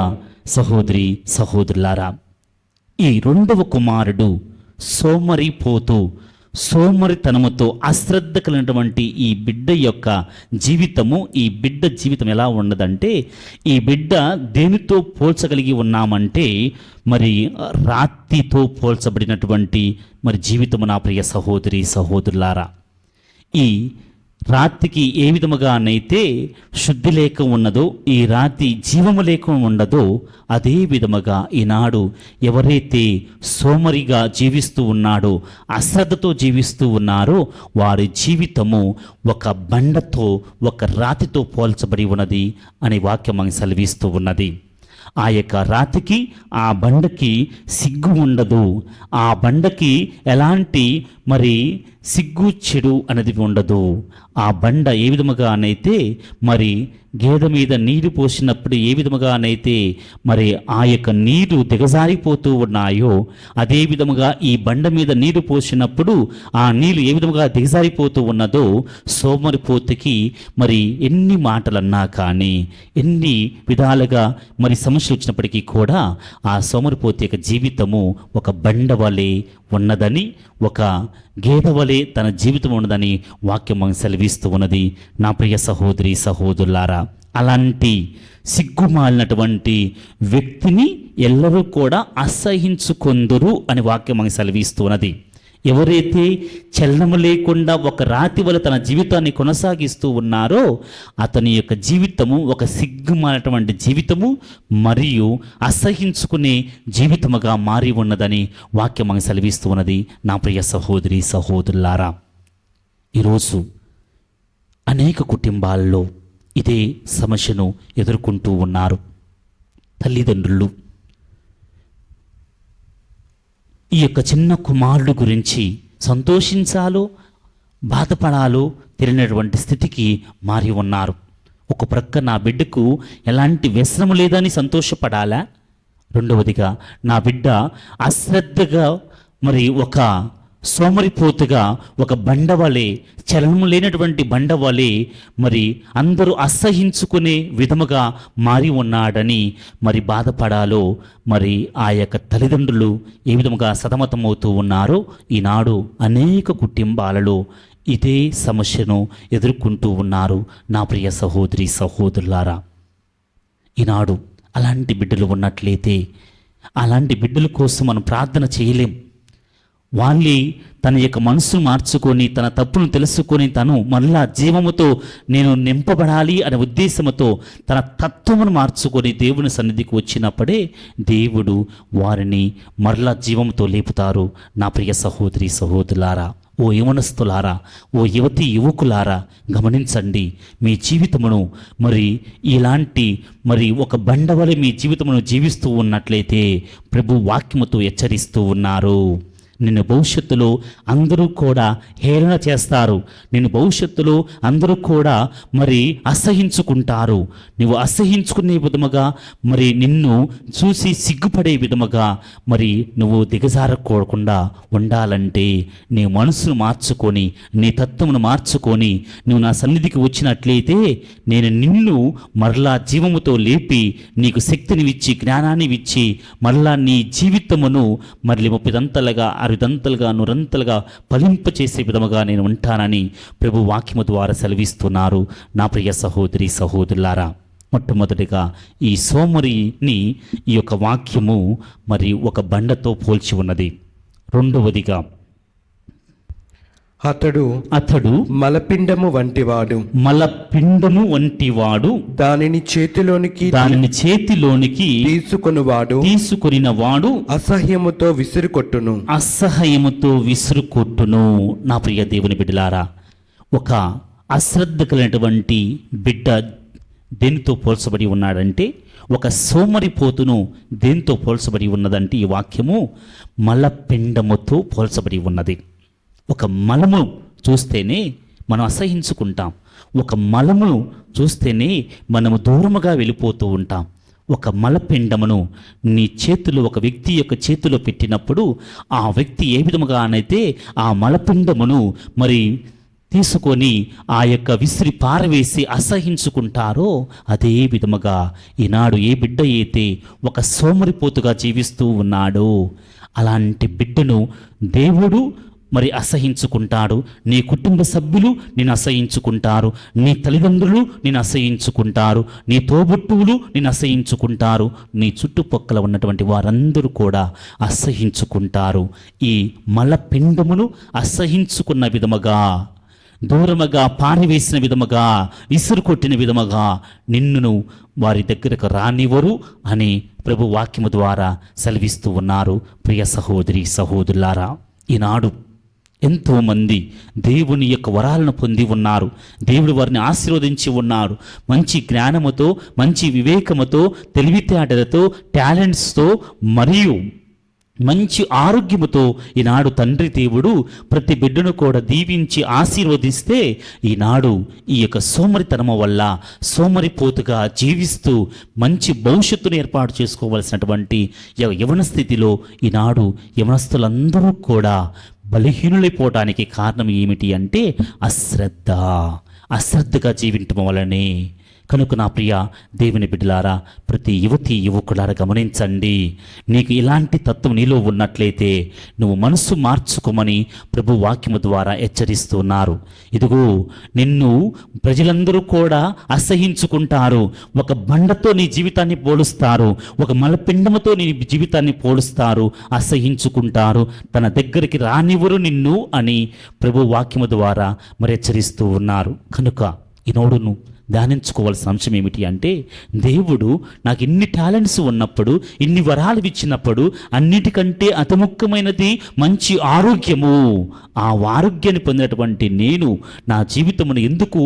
సహోదరి సహోదరులారా, ఈ రెండవ కుమారుడు సోమరితనముతో అశ్రద్ధ కలిగినటువంటి ఈ బిడ్డ యొక్క జీవితము, ఈ బిడ్డ జీవితం ఎలా ఉన్నదంటే, ఈ బిడ్డ దేనితో పోల్చగలిగి ఉన్నామంటే మరి రాతితో పోల్చబడినటువంటి మరి జీవితము. నా ప్రియ సహోదరి సహోదరులారా, ఈ రాతికి ఏ విధముగానైతే శుద్ధి లేక ఉన్నదో, ఈ రాతి జీవము లేక ఉండదో, అదే విధముగా ఈనాడు ఎవరైతే సోమరిగా జీవిస్తూ ఉన్నాడో, అశ్రద్ధతో జీవిస్తూ ఉన్నారో, వారి జీవితము ఒక బండతో, ఒక రాతితో పోల్చబడి ఉన్నది అని వాక్యం మనకు సెలవిస్తూ ఉన్నది. ఆ యొక్క రాతికి, ఆ బండకి సిగ్గు ఉండదు. ఆ బండకి ఎలాంటి మరి సిగ్గు చెడు అనేది ఉండదు. ఆ బండ ఏ విధముగానైతే మరి గేదె మీద నీరు పోసినప్పుడు ఏ విధముగానైతే మరి ఆ యొక్క నీరు దిగజారిపోతూ ఉన్నాయో, అదే విధముగా ఈ బండ మీద నీరు పోసినప్పుడు ఆ నీరు ఏ విధముగా దిగజారిపోతూ ఉన్నదో, సోమరిపోతుకి మరి ఎన్ని మాటలన్నా కానీ, ఎన్ని విధాలుగా మరి సమస్యలు వచ్చినప్పటికీ కూడా ఆ సోమరిపోతు యొక్క జీవితము ఒక బండ వలె ఉన్నదని, ఒక గేదె వలె తన జీవితం ఉన్నదని వాక్యం మనకు సెలవిస్తూ ఉన్నది. నా ప్రియ సహోదరి సహోదరులారా, అలాంటి సిగ్గుమాలినటువంటి వ్యక్తిని ఎల్లరూ కూడా అసహించుకొందురు అని వాక్యం మనకు సెలవిస్తూ ఉన్నది. ఎవరైతే చలనము లేకుండా ఒక రాతి వల్ల తన జీవితాన్ని కొనసాగిస్తూ ఉన్నారో, అతని యొక్క జీవితము ఒక సిగ్గుమాలినటువంటి జీవితము మరియు అసహించుకునే జీవితముగా మారి ఉన్నదని వాక్యం మనకు సెలవిస్తూ ఉన్నది. నా ప్రియ సహోదరి సహోదరులారా, ఈరోజు అనేక కుటుంబాల్లో ఇదే సమస్యను ఎదుర్కొంటూ ఉన్నారు. తల్లిదండ్రులు ఈ యొక్క చిన్న కుమారుడు గురించి సంతోషించాలో బాధపడాలో తెలియనటువంటి స్థితికి మారి ఉన్నారు. ఒక ప్రక్క నా బిడ్డకు ఎలాంటి వ్యసనము లేదని సంతోషపడాలా, రెండవదిగా నా బిడ్డ అశ్రద్ధగా మరి ఒక సోమరిపోతుగా ఒక బండవలే, చలనము లేనటువంటి బండవలే మరి అందరూ అసహించుకునే విధముగా మారి ఉన్నాడని మరి బాధపడాలో, మరి ఆ యొక్క తల్లిదండ్రులు ఏ విధముగా సతమతమవుతూ ఉన్నారో ఈనాడు అనేక కుటుంబాలలో ఇదే సమస్యను ఎదుర్కొంటూ ఉన్నారు నా ప్రియ సహోదరి సహోదరులారా. ఈనాడు అలాంటి బిడ్డలు ఉన్నట్లయితే అలాంటి బిడ్డల కోసం మనం ప్రార్థన చేయలేం. వాళ్ళే తన యొక్క మనసును మార్చుకొని తన తప్పును తెలుసుకొని తను మరలా జీవముతో నేను నింపబడాలి అనే ఉద్దేశంతో తన తత్వమును మార్చుకొని దేవుని సన్నిధికి వచ్చినప్పుడే దేవుడు వారిని మరలా జీవముతో లేపుతారు నా ప్రియ సహోదరి సహోదరులారా. ఓ యవనస్తులారా, ఓ యువతి యువకులారా, గమనించండి. మీ జీవితమును ఇలాంటి ఒక బండవలె మీ జీవితమును జీవిస్తూ ఉన్నట్లయితే ప్రభు వాక్యముతో హెచ్చరిస్తూ ఉన్నారు. నిన్ను భవిష్యత్తులో అందరూ కూడా హేళన చేస్తారు. నిన్ను భవిష్యత్తులో అందరూ కూడా అసహించుకుంటారు. నువ్వు అసహించుకునే విధముగా నిన్ను చూసి సిగ్గుపడే విధముగా నువ్వు దిగజారకూడకుండా ఉండాలంటే నీ మనసును మార్చుకొని నీ తత్వమును మార్చుకొని నువ్వు నా సన్నిధికి వచ్చినట్లయితే నేను నిన్ను మరలా జీవముతో లేపి నీకు శక్తిని ఇచ్చి జ్ఞానాన్ని ఇచ్చి మరలా నీ జీవితమును ముప్పిదంతలుగా అరుదంతలుగా నూరంతలుగా ఫలింపచేసే విధముగా నేను ఉంటానని ప్రభు వాక్యము ద్వారా సెలవిస్తున్నారు నా ప్రియ సహోదరి సహోదరులారా. మొట్టమొదటిగా ఈ సోమరిని ఈ యొక్క వాక్యము ఒక బండతో పోల్చి ఉన్నది. రెండవదిగా అతడు మలపిండము వంటివాడు దానిని చేతిలోనికి తీసుకొనివాడు అసహ్యముతో విసురుకొట్టును. నా ప్రియ దేవుని బిడ్డలారా, ఒక అశ్రద్ధ కలిగినటువంటి బిడ్డ దేనితో పోల్చబడి ఉన్నాడంటే, ఒక సోమరిపోతును దేనితో పోల్చబడి ఉన్నదంటే ఈ వాక్యము మలపిండముతో పోల్చబడి ఉన్నది. ఒక మలము చూస్తేనే మనం అసహించుకుంటాం. ఒక మలమును చూస్తేనే మనము దూరముగా వెళ్ళిపోతూ ఉంటాం. ఒక మలపిండమును నీ చేతిలో ఒక వ్యక్తి యొక్క చేతిలో పెట్టినప్పుడు ఆ వ్యక్తి ఏ విధముగానైతే ఆ మలపిండమును తీసుకొని ఆ యొక్క విసిరి పారవేసి అసహించుకుంటారో అదే విధముగా ఈనాడు ఏ బిడ్డ అయితే ఒక సోమరిపోతుగా జీవిస్తూ ఉన్నాడో అలాంటి బిడ్డను దేవుడు అసహించుకుంటాడు. నీ కుటుంబ సభ్యులు నిన్ను అసహించుకుంటారు. నీ తల్లిదండ్రులు నిన్ను అసహించుకుంటారు. నీ తోబుట్టువులు నిన్ను అసహించుకుంటారు. నీ చుట్టుపక్కల ఉన్నటువంటి వారందరూ కూడా అసహించుకుంటారు. ఈ మలపిండమును అసహించుకున్న విధముగా, దూరముగా పారివేసిన విధముగా, ఇసురు కొట్టిన విధముగా నిన్నును వారి దగ్గరకు రానివ్వరు అని ప్రభు వాక్యము ద్వారా సెలవిస్తూ ఉన్నారు. ప్రియ సహోదరి సహోదరులారా, ఈనాడు ఎంతోమంది దేవుని యొక్క వరాలను పొంది ఉన్నారు. దేవుడు వారిని ఆశీర్వదించి ఉన్నారు. మంచి జ్ఞానముతో, మంచి వివేకముతో, తెలివితేటలతో, టాలెంట్స్తో మరియు మంచి ఆరోగ్యముతో ఈనాడు తండ్రి దేవుడు ప్రతి బిడ్డను కూడా దీవించి ఆశీర్వదిస్తే ఈనాడు ఈ యొక్క సోమరితనము వల్ల సోమరిపోతుగా జీవిస్తూ మంచి భవిష్యత్తును ఏర్పాటు చేసుకోవలసినటువంటి యవన స్థితిలో ఈనాడు యవనస్తులందరూ కూడా బలహీనులైపోవటానికి కారణం ఏమిటి అంటే అశ్రద్ధగా జీవించడం వలనే. కనుక నా ప్రియ దేవుని బిడ్డలారా, ప్రతి యువతి యువకులారా గమనించండి. నీకు ఇలాంటి తత్వం నీలో ఉన్నట్లయితే నువ్వు మనసు మార్చుకోమని ప్రభు వాక్యము ద్వారా హెచ్చరిస్తున్నారు. ఇదిగో నిన్ను ప్రజలందరూ కూడా అసహించుకుంటారు. ఒక బండతో నీ జీవితాన్ని పోలుస్తారు. ఒక మలపిండముతో నీ జీవితాన్ని పోలుస్తారు. అసహించుకుంటారు. తన దగ్గరికి రానివ్వరు నిన్ను అని ప్రభు వాక్యము ద్వారా హెచ్చరిస్తూ ఉన్నారు. కనుక ఈనోడును ధ్యానించుకోవాల్సిన అంశం ఏమిటి అంటే, దేవుడు నాకు ఇన్ని టాలెంట్స్ ఉన్నప్పుడు, ఇన్ని వరాలు ఇచ్చినప్పుడు అన్నిటికంటే అతి ముఖ్యమైనది మంచి ఆరోగ్యము. ఆ ఆరోగ్యాన్ని పొందినటువంటి నేను నా జీవితమును ఎందుకు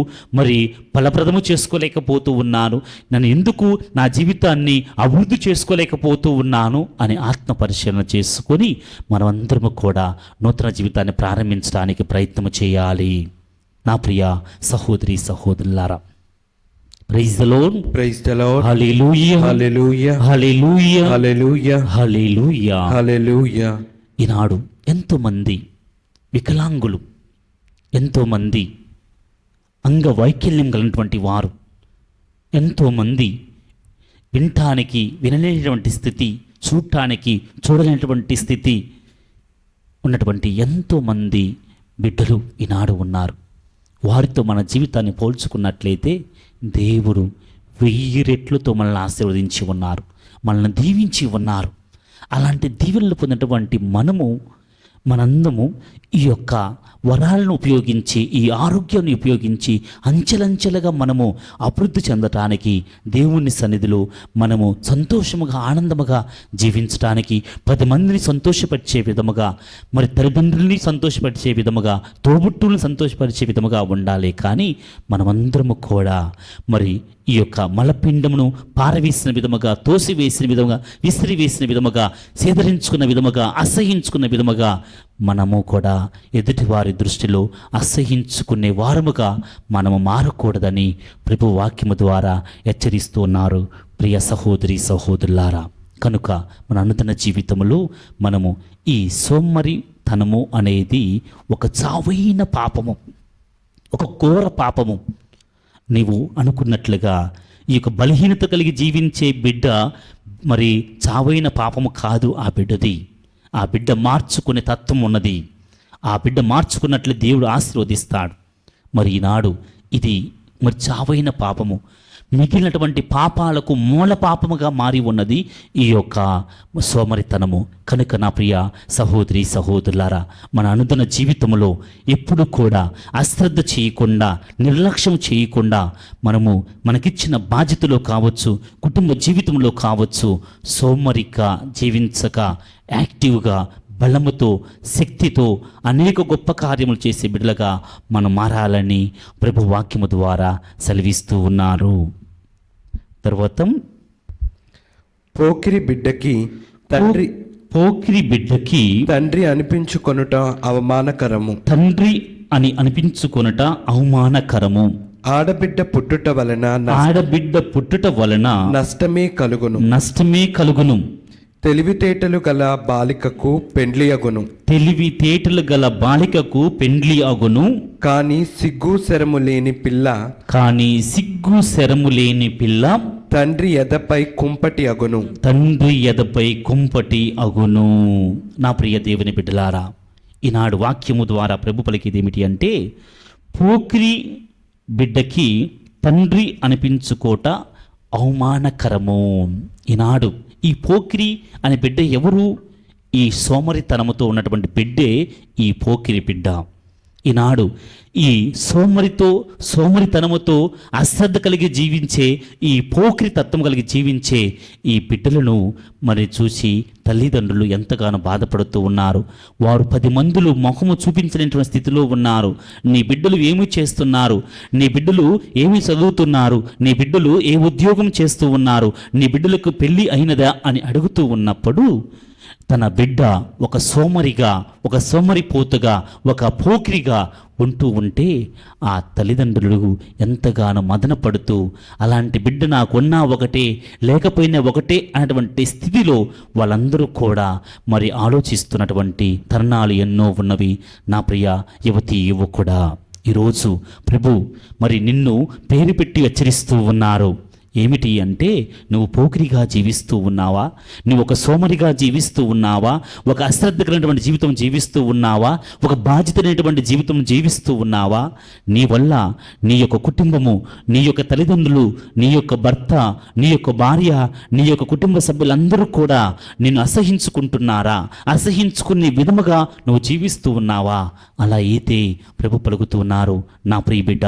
ఫలప్రదము చేసుకోలేకపోతూ ఉన్నాను, నన్ను ఎందుకు నా జీవితాన్ని అభివృద్ధి చేసుకోలేకపోతూ ఉన్నాను అని ఆత్మ పరిశీలన చేసుకొని మనమందరము కూడా నూతన జీవితాన్ని ప్రారంభించడానికి ప్రయత్నం చేయాలి. నా ప్రియ సహోదరి సహోదరులారా, praise the lord, praise the lord, hallelujah, hallelujah, hallelujah, hallelujah, hallelujah, hallelujah. ఈనాడు ఎంతోమంది వికలాంగులు, ఎంతోమంది అంగవైకల్యం కలిగినటువంటి వారు, ఎంతోమంది వినటానికి వినలేనటువంటి స్థితి, చూడటానికి చూడలేనటువంటి స్థితి ఉన్నటువంటి ఎంతోమంది బిడ్డలు ఈనాడు ఉన్నారు. వారితో మన జీవితాన్ని పోల్చుకున్నట్లయితే దేవుడు 1000 రెట్లతో మనల్ని ఆశీర్వదించి ఉన్నారు, మనల్ని దీవించి ఉన్నారు. అలాంటి దీవెనలు పొందినటువంటి మనందము ఈ యొక్క వరాలను ఉపయోగించి, ఈ ఆరోగ్యాన్ని ఉపయోగించి అంచెలంచెలుగా మనము అభివృద్ధి చెందటానికి, దేవుని సన్నిధిలో మనము సంతోషముగా ఆనందముగా జీవించడానికి, 10 మందిని సంతోషపరిచే విధముగా, మరి తల్లిదండ్రుల్ని సంతోషపరిచే విధముగా, తోబుట్టుల్ని సంతోషపరిచే విధముగా ఉండాలి. కానీ మనమందరము కూడా మరి ఈ యొక్క మలపిండమును పారవేసిన విధముగా, తోసివేసిన విధముగా, విసిరివేసిన విధముగా, సేదరించుకున్న విధముగా, అసహించుకున్న విధముగా మనము కూడా ఎదుటివారి దృష్టిలో అసహించుకునే వారముగా మనము మారకూడదని ప్రభు వాక్యము ద్వారా హెచ్చరిస్తూ ఉన్నారు. ప్రియ సహోదరి సహోదరులారా, కనుక మన అనుదిన జీవితంలో మనము ఈ సోమరితనము అనేది ఒక చావైన పాపము, ఒక ఘోర పాపము. నీవు అనుకున్నట్లుగా ఈ యొక్క బలహీనత కలిగి జీవించే బిడ్డ మరి చావైన పాపము కాదు ఆ బిడ్డది. ఆ బిడ్డ మార్చుకునే తత్వం ఉన్నది. ఆ బిడ్డ మార్చుకున్నట్లు దేవుడు ఆశీర్వదిస్తాడు. మరి ఈనాడు ఇది మరి చావైన పాపము, మిగిలినటువంటి పాపాలకు మూల పాపముగా మారి ఉన్నది ఈ యొక్క సోమరితనము. కనుక నా ప్రియ సహోదరి సహోదరులారా, మన అనుదిన జీవితంలో ఎప్పుడు కూడా అశ్రద్ధ చేయకుండా, నిర్లక్ష్యం చేయకుండా మనకిచ్చిన బాధ్యతలో కావచ్చు, కుటుంబ జీవితంలో కావచ్చు, సోమరిగా జీవించక యాక్టివ్గా, బలముతో, శక్తితో అనేక గొప్ప కార్యములు చేసే బిడ్డలుగా మనం మారాలని ప్రభు వాక్యము ద్వారా సెలవిస్తూ ఉన్నారు. తర్వాత పోకిరి బిడ్డకి తండ్రి అనిపించుకొనుట అవమానకరము. తండ్రి అని అనిపించుకొనుట అవమానకరము. ఆడబిడ్డ పుట్టుట వలన నష్టమే కలుగును. తెలివితేటలు గల బాలికకు పెండ్లి అగును. కానీ సిగ్గు శరము లేని పిల్ల తండ్రి ఎదపై కుంపటి అగును. నా ప్రియ దేవుని బిడ్డలారా, ఈనాడు వాక్యము ద్వారా ప్రభు పలికేది ఏమిటి అంటే, పోకిరి బిడ్డకి తండ్రి అనిపించుకోట అవమానకరము. ఈనాడు ఈ పోకిరి అనే బిడ్డ ఎవరు? ఈ సోమరితనముతో ఉన్నటువంటి బిడ్డే ఈ పోకిరి బిడ్డ. ఈనాడు ఈ సోమరితనముతో అశ్రద్ధ కలిగి జీవించే, ఈ పోకిరి తత్వం కలిగి జీవించే ఈ బిడ్డలను మరి చూసి తల్లిదండ్రులు ఎంతగానో బాధపడుతూ ఉన్నారు. వారు 10 మందిలో ముఖము చూపించలేనటువంటి స్థితిలో ఉన్నారు. నీ బిడ్డలు ఏమి చేస్తున్నారు? నీ బిడ్డలు ఏమి చదువుతున్నారు? నీ బిడ్డలు ఏ ఉద్యోగం చేస్తూ ఉన్నారు? నీ బిడ్డలకు పెళ్ళి అయినదా అని అడుగుతూ ఉన్నప్పుడు తన బిడ్డ ఒక సోమరిపోతుగా, ఒక పోకిరిగా ఉంటూ ఉంటే ఆ తల్లిదండ్రులు ఎంతగానో మదన పడుతూ, అలాంటి బిడ్డ నాకున్నా ఒకటే, లేకపోయినా ఒకటే అనేటువంటి స్థితిలో వాళ్ళందరూ కూడా మరి ఆలోచిస్తున్నటువంటి తరుణాలు ఎన్నో ఉన్నవి. నా ప్రియ యువతి యువకుడా, ఈరోజు ప్రభు మరి నిన్ను పేరు పెట్టి హెచ్చరిస్తూ ఉన్నారు. ఏమిటి అంటే, నువ్వు పోకిరిగా జీవిస్తూ ఉన్నావా? నువ్వు ఒక సోమరిగా జీవిస్తూ ఉన్నావా? ఒక అశ్రద్ధకరమైనటువంటి జీవితం జీవిస్తూ ఉన్నావా? ఒక బాధ్యతమైనటువంటి జీవితం జీవిస్తూ ఉన్నావా? నీ వల్ల నీ యొక్క కుటుంబము, నీ యొక్క తల్లిదండ్రులు, నీ యొక్క భర్త, నీ యొక్క భార్య, నీ యొక్క కుటుంబ సభ్యులందరూ కూడా నిన్ను అసహించుకుంటున్నారా? అసహించుకునే విధముగా నువ్వు జీవిస్తూ ఉన్నావా? అలా అయితే ప్రభు పలుకుతూ ఉన్నారు, నా ప్రియ బిడ్డ,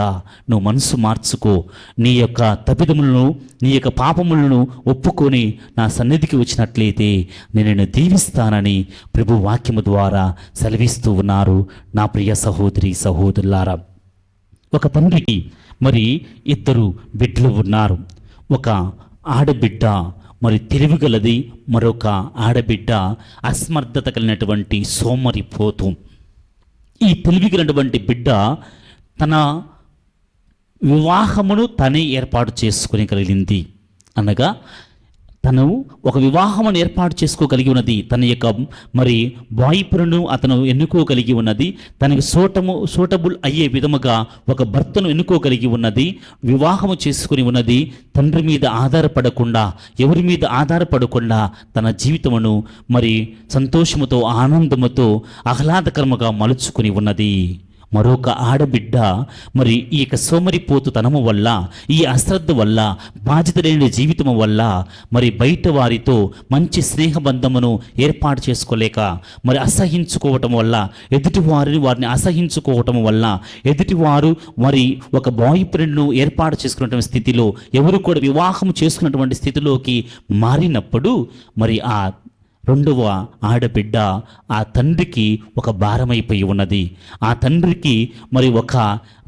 నువ్వు మనసు మార్చుకో. నీ యొక్క తప్పిదములను, నీ యొక్క పాపములను ఒప్పుకొని నా సన్నిధికి వచ్చినట్లయితే నేను నిన్ను దీవిస్తానని ప్రభు వాక్యము ద్వారా సెలవిస్తూ ఉన్నారు. నా ప్రియ సహోదరి సహోదరులారా, ఒక తండ్రికి మరి 2 బిడ్డలు ఉన్నారు. ఒక ఆడబిడ్డ మరి తెలివిగలది, మరొక ఆడబిడ్డ అసమర్థత కలిగినటువంటి సోమరిపోతు. ఈ తెలివిగలటువంటి బిడ్డ తన వివాహమును తనే ఏర్పాటు చేసుకుని కలిగింది. అనగా తను ఒక వివాహమును ఏర్పాటు చేసుకోగలిగి ఉన్నది. తన యొక్క మరి బాయ్ ఫ్రెండ్ను అతను ఎన్నుకోగలిగి ఉన్నది. తనకి సూటబుల్ అయ్యే విధముగా ఒక భర్తను ఎన్నుకోగలిగి ఉన్నది. వివాహము చేసుకుని ఉన్నది. తండ్రి మీద ఆధారపడకుండా, ఎవరి మీద ఆధారపడకుండా తన జీవితమును మరి సంతోషముతో, ఆనందముతో, ఆహ్లాదకరముగా మలుచుకుని ఉన్నది. మరొక ఆడబిడ్డ మరి ఈ యొక్క సోమరిపోతుతనము వల్ల, ఈ అశ్రద్ధ వల్ల, బాధ్యత లేని జీవితము వల్ల మరి బయట వారితో మంచి స్నేహబంధమును ఏర్పాటు చేసుకోలేక, మరి అసహించుకోవటం వల్ల, వారిని అసహించుకోవటం వల్ల, ఎదుటివారు మరి ఒక బాయ్ ఫ్రెండ్ను ఏర్పాటు చేసుకున్నటువంటి స్థితిలో, ఎవరు కూడా వివాహం చేసుకున్నటువంటి స్థితిలోకి మారినప్పుడు మరి ఆ రెండవ ఆడబిడ్డ ఆ తండ్రికి ఒక భారమైపోయి ఉన్నది. ఆ తండ్రికి మరి ఒక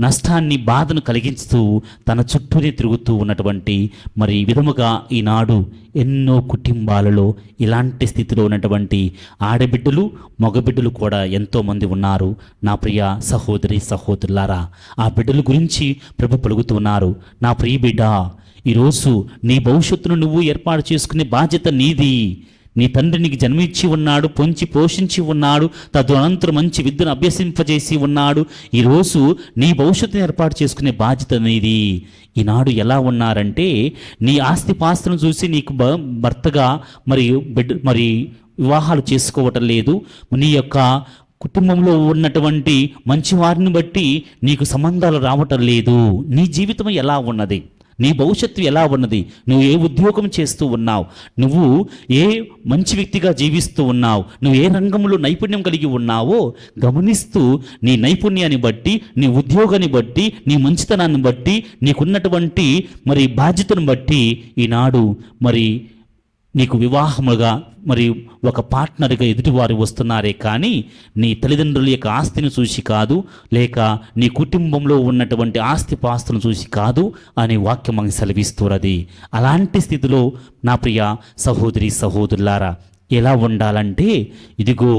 నష్టాన్ని, బాధను కలిగిస్తూ తన చుట్టూనే తిరుగుతూ ఉన్నటువంటి మరి విధముగా ఈనాడు ఎన్నో కుటుంబాలలో ఇలాంటి స్థితిలో ఉన్నటువంటి ఆడబిడ్డలు, మగబిడ్డలు కూడా ఎంతోమంది ఉన్నారు. నా ప్రియ సహోదరి సహోదరులారా, ఆ బిడ్డల గురించి ప్రభు పలుకుతున్నారు. నా ప్రియ బిడ్డ, ఈరోజు నీ భవిష్యత్తును నువ్వు ఏర్పాటు చేసుకునే బాధ్యత నీది. నీ తండ్రి నీకు జన్మించి ఉన్నాడు, పొంచి పోషించి ఉన్నాడు, తదనంతరం మంచి విద్యను అభ్యసింపజేసి ఉన్నాడు. ఈరోజు నీ భవిష్యత్తును ఏర్పాటు చేసుకునే బాధ్యత నీది. ఈనాడు ఎలా ఉన్నారంటే, నీ ఆస్తిపాస్తులను చూసి నీకు భర్తగా మరి వివాహాలు చేసుకోవటం లేదు. నీ యొక్క కుటుంబంలో ఉన్నటువంటి మంచి వారిని బట్టి నీకు సంబంధాలు రావటం లేదు. నీ జీవితం ఎలా ఉన్నది? నీ భవిష్యత్తు ఎలా ఉన్నది? నువ్వు ఏ ఉద్యోగం చేస్తూ ఉన్నావు? నువ్వు ఏ మంచి వ్యక్తిగా జీవిస్తూ ఉన్నావు? నువ్వు ఏ రంగంలో నైపుణ్యం కలిగి ఉన్నావో గమనిస్తూ, నీ నైపుణ్యాన్ని బట్టి, నీ ఉద్యోగాన్ని బట్టి, నీ మంచితనాన్ని బట్టి, నీకున్నటువంటి మరి బాధ్యతను బట్టి ఈనాడు మరి నీకు వివాహముగా మరి ఒక పార్ట్నర్గా ఎదుటివారు వస్తున్నారే కానీ నీ తల్లిదండ్రుల యొక్క ఆస్తిని చూసి కాదు, లేక నీ కుటుంబంలో ఉన్నటువంటి ఆస్తిపాస్తులను చూసి కాదు అనే వాక్యం మనకి సెలవిస్తున్నది. అలాంటి స్థితిలో నా ప్రియ సహోదరి సహోదరులారా, ఎలా ఉండాలంటే, ఇదిగో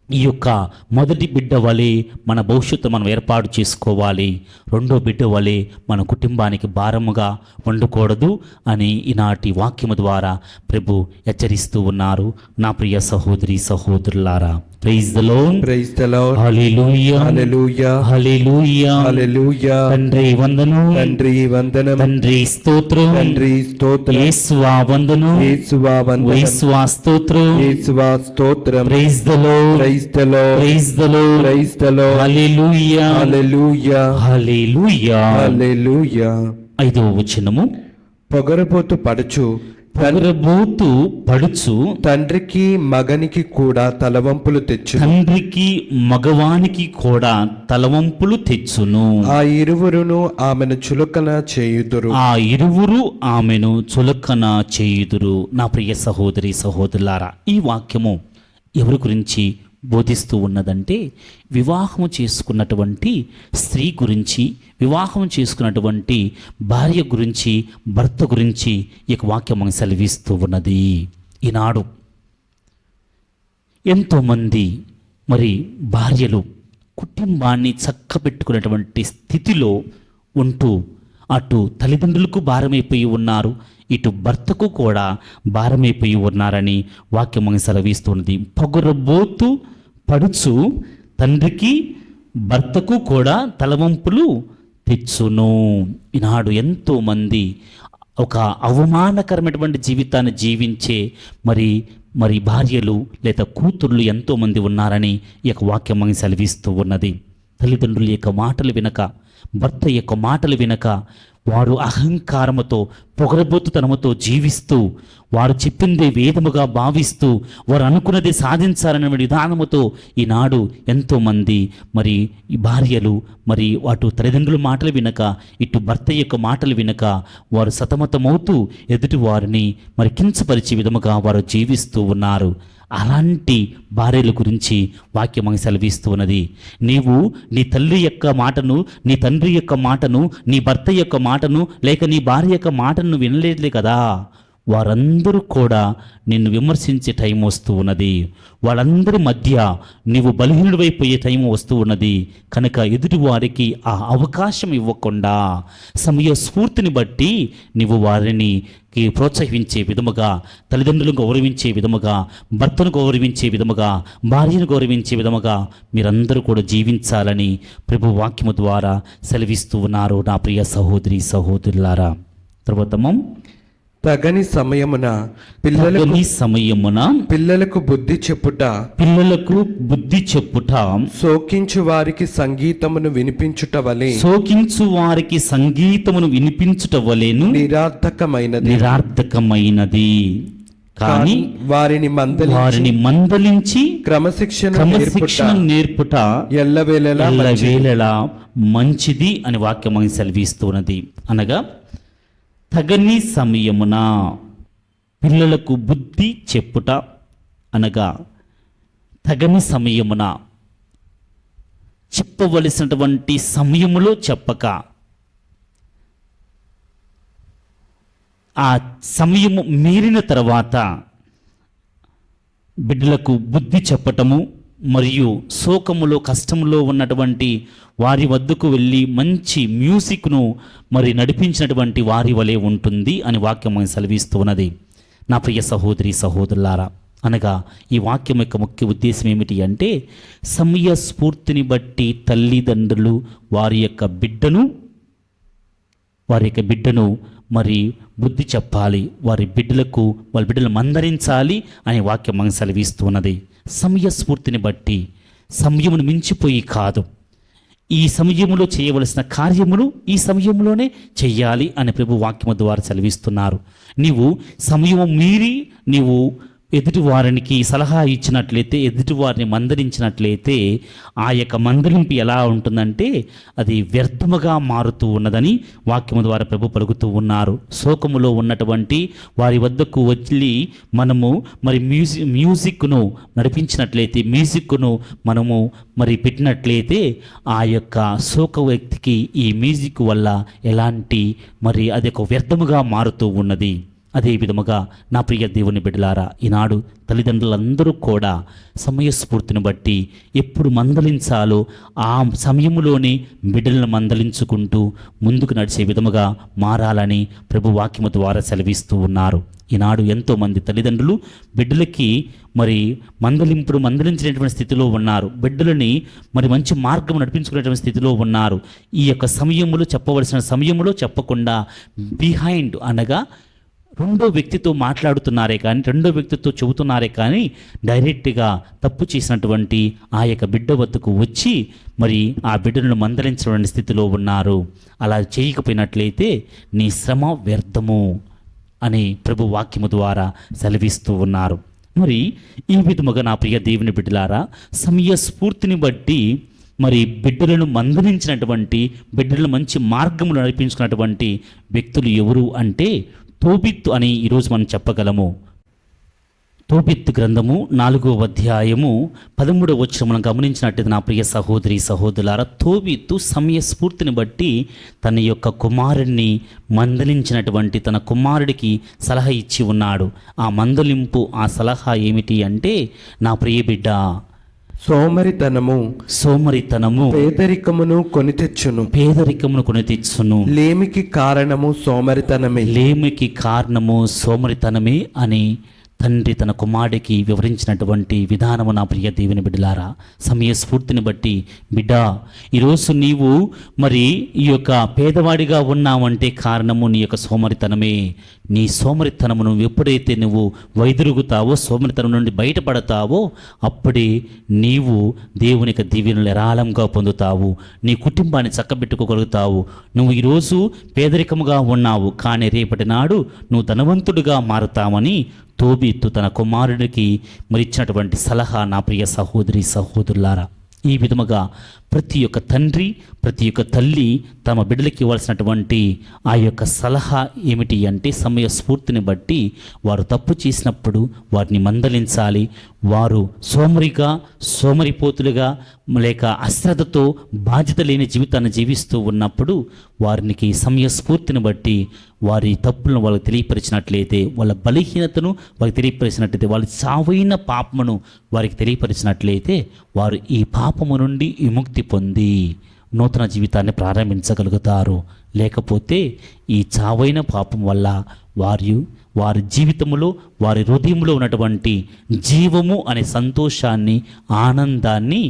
ఈ యొక్క మొదటి బిడ్డ వలె మన భవిష్యత్తు మనం ఏర్పాటు చేసుకోవాలి. రెండో బిడ్డ వలె మన కుటుంబానికి భారముగా ఉండకూడదు అని ఈనాటి వాక్యము ద్వారా ప్రభు హెచ్చరిస్తూ ఉన్నారు. నా ప్రియ సహోదరి సహోదరులారా, praise the lord, praise the lord, hallelujah, hallelujah, hallelujah, hallelujah. తండ్రి వందనం, తండ్రి వందనం, తండ్రి స్తోత్రం, తండ్రి స్తోత్రం, యేసువా వందనం, యేసువా వందనం, యేసువా స్తోత్రం, యేసువా స్తోత్రం. Praise the lord, praise the lord, praise the lord, praise the lord, hallelujah, hallelujah, hallelujah. Hallelujah. 5వ వచనము, పొగరబోతు పడుచు తండ్రికి మగనికి కూడా తలవంపులు తెచ్చు. తండ్రికి మగవానికి కూడా తలవంపులు తెచ్చును. ఆ ఇరువురును ఆమెను చులకన చేయుదురు. ఆ ఇరువురు ఆమెను చులకన చేయుదురు. నా ప్రియ సహోదరి సహోదరులారా, ఈ వాక్యము ఎవరి గురించి బోధిస్తూ ఉన్నదంటే, వివాహము చేసుకున్నటువంటి స్త్రీ గురించి, వివాహం చేసుకున్నటువంటి భార్య గురించి, భర్త గురించి ఈ వాక్యం మనకు సెలవిస్తూ ఉన్నది. ఈనాడు ఎంతోమంది మరి భార్యలు కుటుంబాన్ని చక్కబెట్టుకునేటువంటి స్థితిలో ఉంటూ అటు తల్లిదండ్రులకు భారమైపోయి ఉన్నారు, ఇటు భర్తకు కూడా భారమైపోయి ఉన్నారని వాక్యం మనకు సెలవిస్తున్నది. పొగరబోతు పడుచు తండ్రికి భర్తకు కూడా తలవంపులు తెచ్చును. ఈనాడు ఎంతోమంది ఒక అవమానకరమైనటువంటి జీవితాన్ని జీవించే మరి భార్యలు లేదా కూతుర్లు ఎంతోమంది ఉన్నారని ఈ యొక్క వాక్యం మనకి సెలవిస్తూ ఉన్నది. తల్లిదండ్రుల యొక్క మాటలు వినక, భర్త యొక్క మాటలు వినక, వారు అహంకారముతో, పొగరబోతుతనముతో జీవిస్తూ, వారు చెప్పిందే వేదముగా భావిస్తూ, వారు అనుకున్నది సాధించాలనే విధానముతో ఈనాడు ఎంతోమంది మరి ఈ భార్యలు మరి అటు తల్లిదండ్రుల మాటలు వినక, ఇటు భర్త యొక్క మాటలు వినక వారు సతమతమవుతూ ఎదుటి వారిని మరి కించపరిచే విధముగా వారు జీవిస్తూ ఉన్నారు. అలాంటి భార్యల గురించి వాక్యం మనకు సెలవిస్తూ ఉన్నది. నీవు నీ తల్లి యొక్క మాటను, నీ తండ్రి యొక్క మాటను, నీ భర్త యొక్క మాటను, లేక నీ భార్య యొక్క మాటను వినలేదులే కదా. వారందరూ కూడా నిన్ను విమర్శించే టైం వస్తూ ఉన్నది. వాళ్ళందరి మధ్య నీవు బలహీనుడివైపోయే టైం వస్తూ ఉన్నది. కనుక ఎదుటి వారికి ఆ అవకాశం ఇవ్వకుండా సమయ స్ఫూర్తిని బట్టి నీవు వారిని ప్రోత్సహించే విధముగా, తల్లిదండ్రులను గౌరవించే విధముగా, భర్తను గౌరవించే విధముగా, భార్యను గౌరవించే విధముగా మీరందరూ కూడా జీవించాలని ప్రభు వాక్యము ద్వారా సెలవిస్తూ ఉన్నారు నా ప్రియ సహోదరి సహోదరులారా. తర్వాత తగని సమయమున పిల్లలకు బుద్ధి చెప్పుట, పిల్లలకు బుద్ధి చెప్పుట, శోకించు వారికి సంగీతమును వినిపించుట వలె, శోకించు వారికి సంగీతమును వినిపించుట వలెను నిరార్థకమైనది. కానీ వారిని మందలించి క్రమశిక్షణ నేర్పుట ఎల్లవేళలా మంచిది అని వాక్యం సెలవిస్తున్నది. అనగా తగని సమయమున పిల్లలకు బుద్ధి చెప్పుట అనగా తగని సమయమున, చెప్పవలసినటువంటి సమయములో చెప్పక, ఆ సమయము మీరిన తర్వాత బిడ్డలకు బుద్ధి చెప్పటము మరియు శోకములో కష్టములో ఉన్నటువంటి వారి వద్దకు వెళ్ళి మంచి మ్యూజిక్ను మరి నడిపించినటువంటి వారి వలె ఉంటుంది అని వాక్యం సెలవిస్తూ ఉన్నది. నా ప్రియ సహోదరి సహోదరులారా, అనగా ఈ వాక్యం యొక్క ముఖ్య ఉద్దేశం ఏమిటి అంటే, సమయ స్ఫూర్తిని బట్టి తల్లిదండ్రులు వారి యొక్క బిడ్డను మరి బుద్ధి చెప్పాలి, వాళ్ళ బిడ్డలను మందరించాలి అనే వాక్యం మనం సెలవిస్తున్నది. సమయ స్ఫూర్తిని బట్టి, సమయమును మించిపోయి కాదు, ఈ సమయములో చేయవలసిన కార్యములు ఈ సమయంలోనే చెయ్యాలి అని ప్రభు వాక్యము ద్వారా సెలవిస్తున్నారు. నీవు సమయము మీరి నీవు ఎదుటి వారికి సలహా ఇచ్చినట్లయితే, ఎదుటి వారిని మందలించినట్లయితే ఆ యొక్క మందలింపు ఎలా ఉంటుందంటే అది వ్యర్థముగా మారుతూ ఉన్నదని వాక్యము ద్వారా ప్రభు పలుకుతూ ఉన్నారు. శోకములో ఉన్నటువంటి వారి వద్దకు వచ్చి మనము మరి మ్యూజిక్ను నడిపించినట్లయితే, మ్యూజిక్ను మనము మరి పెట్టినట్లయితే ఆ యొక్క శోక వ్యక్తికి ఈ మ్యూజిక్ వల్ల ఎలాంటి మరి అది ఒక వ్యర్థముగా మారుతూ ఉన్నది. అదే విధముగా నా ప్రియ దేవుని బిడ్డలారా, ఈనాడు తల్లిదండ్రులందరూ కూడా సమయస్ఫూర్తిని బట్టి ఎప్పుడు మందలించాలో ఆ సమయంలోనే బిడ్డలను మందలించుకుంటూ ముందుకు నడిచే విధముగా మారాలని ప్రభు వాక్యము ద్వారా సెలవిస్తూ ఉన్నారు. ఈనాడు ఎంతోమంది తల్లిదండ్రులు బిడ్డలకి మరి మందలించినటువంటి స్థితిలో ఉన్నారు, బిడ్డలని మరి మంచి మార్గం నడిపించుకునేటువంటి స్థితిలో ఉన్నారు. ఈ యొక్క సమయములో చెప్పవలసిన సమయంలో చెప్పకుండా బిహైండ్ అనగా రెండో వ్యక్తితో మాట్లాడుతున్నారే కానీ, రెండో వ్యక్తితో చెబుతున్నారే కానీ డైరెక్ట్గా తప్పు చేసినటువంటి ఆ యొక్క బిడ్డ వద్దకు వచ్చి మరి ఆ బిడ్డను మందలించడానికి స్థితిలో ఉన్నారు. అలా చేయకపోయినట్లయితే నీ శ్రమ వ్యర్థము అని ప్రభు వాక్యము ద్వారా సెలవిస్తూ ఉన్నారు. మరి ఈ విధముగా నా ప్రియ దేవుని బిడ్డలారా, సమయ స్ఫూర్తిని బట్టి మరి బిడ్డలను మందలించినటువంటి, బిడ్డలను మంచి మార్గములు నడిపించుకున్నటువంటి వ్యక్తులు ఎవరు అంటే తోబిత్తు అని ఈరోజు మనం చెప్పగలము. తోబిత్తు గ్రంథము 4వ అధ్యాయము 13వ వచనం మనం గమనించినట్టు నా ప్రియ సహోదరి సహోదరులారా, తోబిత్తు సమయ స్ఫూర్తిని బట్టి తన యొక్క కుమారుడిని మందలించినటువంటి తన కుమారుడికి సలహా ఇచ్చి ఉన్నాడు. ఆ మందలింపు, ఆ సలహా ఏమిటి అంటే, నా ప్రియ బిడ్డ, సోమరితనము పేదరికమును కొని తెచ్చును, లేమికి కారణము సోమరితనమే అని తండ్రి తన కుమారుడికి వివరించినటువంటి విధానము నా ప్రియ దేవుని బిడ్డలారా, సమయస్ఫూర్తిని బట్టి బిడ్డ, ఈరోజు నీవు మరి ఈ యొక్క పేదవాడిగా ఉన్నావంటే కారణము నీ యొక్క సోమరితనమే. నీ సోమరితనమును ఎప్పుడైతే నువ్వు వైదొలుగుతావో, సోమరితనం నుండి బయటపడతావో, అప్పుడే నీవు దేవునికి దీవెనలు ఏరాళంగా పొందుతావు, నీ కుటుంబాన్ని చక్కబెట్టుకోగలుగుతావు. నువ్వు ఈరోజు పేదరికముగా ఉన్నావు, కానీ రేపటి నాడు నువ్వు ధనవంతుడిగా మారుతావని తోబిత్తు తన కుమారుడికి మరిచ్చినటువంటి సలహా నా ప్రియ సహోదరి సహోదరులారా. ఈ విధముగా ప్రతి ఒక్క తండ్రి, ప్రతి ఒక్క తల్లి తమ బిడ్డలకి ఇవ్వాల్సినటువంటి ఆ యొక్క సలహా ఏమిటి అంటే, సమయ స్ఫూర్తిని బట్టి వారు తప్పు చేసినప్పుడు వారిని మందలించాలి, వారు సోమరిపోతులుగా లేక అశ్రద్ధతో బాధ్యత లేని జీవితాన్ని జీవిస్తూ ఉన్నప్పుడు వారికి సమయస్ఫూర్తిని బట్టి వారి తప్పులను వాళ్ళకి తెలియపరిచినట్లయితే, వాళ్ళ బలహీనతను వాళ్ళకి తెలియపరిచినట్లయితే, వాళ్ళ చావైన పాపమును వారికి తెలియపరిచినట్లయితే వారు ఈ పాపము నుండి విముక్తి పొంది నూతన జీవితాన్ని ప్రారంభించగలుగుతారు. లేకపోతే ఈ చావైన పాపం వల్ల వారి జీవితంలో, వారి హృదయంలో ఉన్నటువంటి జీవము అనే సంతోషాన్ని, ఆనందాన్ని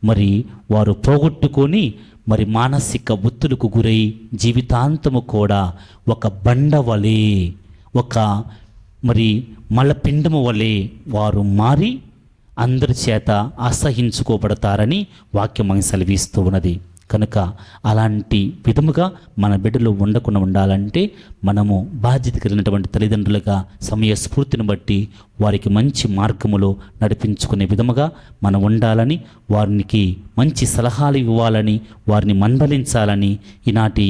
మరి వారు పోగొట్టుకొని మరి మానసిక ఒత్తిడికి గురై జీవితాంతము కూడా ఒక బండ వలె, ఒక మరి మలపిండము వలె వారు మారి అందరి చేత అసహించుకోబడతారని వాక్యం మనకి సెలవిస్తూ ఉన్నది. కనుక అలాంటి విధముగా మన బిడ్డలు ఉండకుండా ఉండాలంటే మనము బాధ్యత కలిగినటువంటి తల్లిదండ్రులుగా సమయస్ఫూర్తిని బట్టి వారికి మంచి మార్గములో నడిపించుకునే విధముగా మనం ఉండాలని, వారికి మంచి సలహాలు ఇవ్వాలని, వారిని మందలించాలని ఈనాటి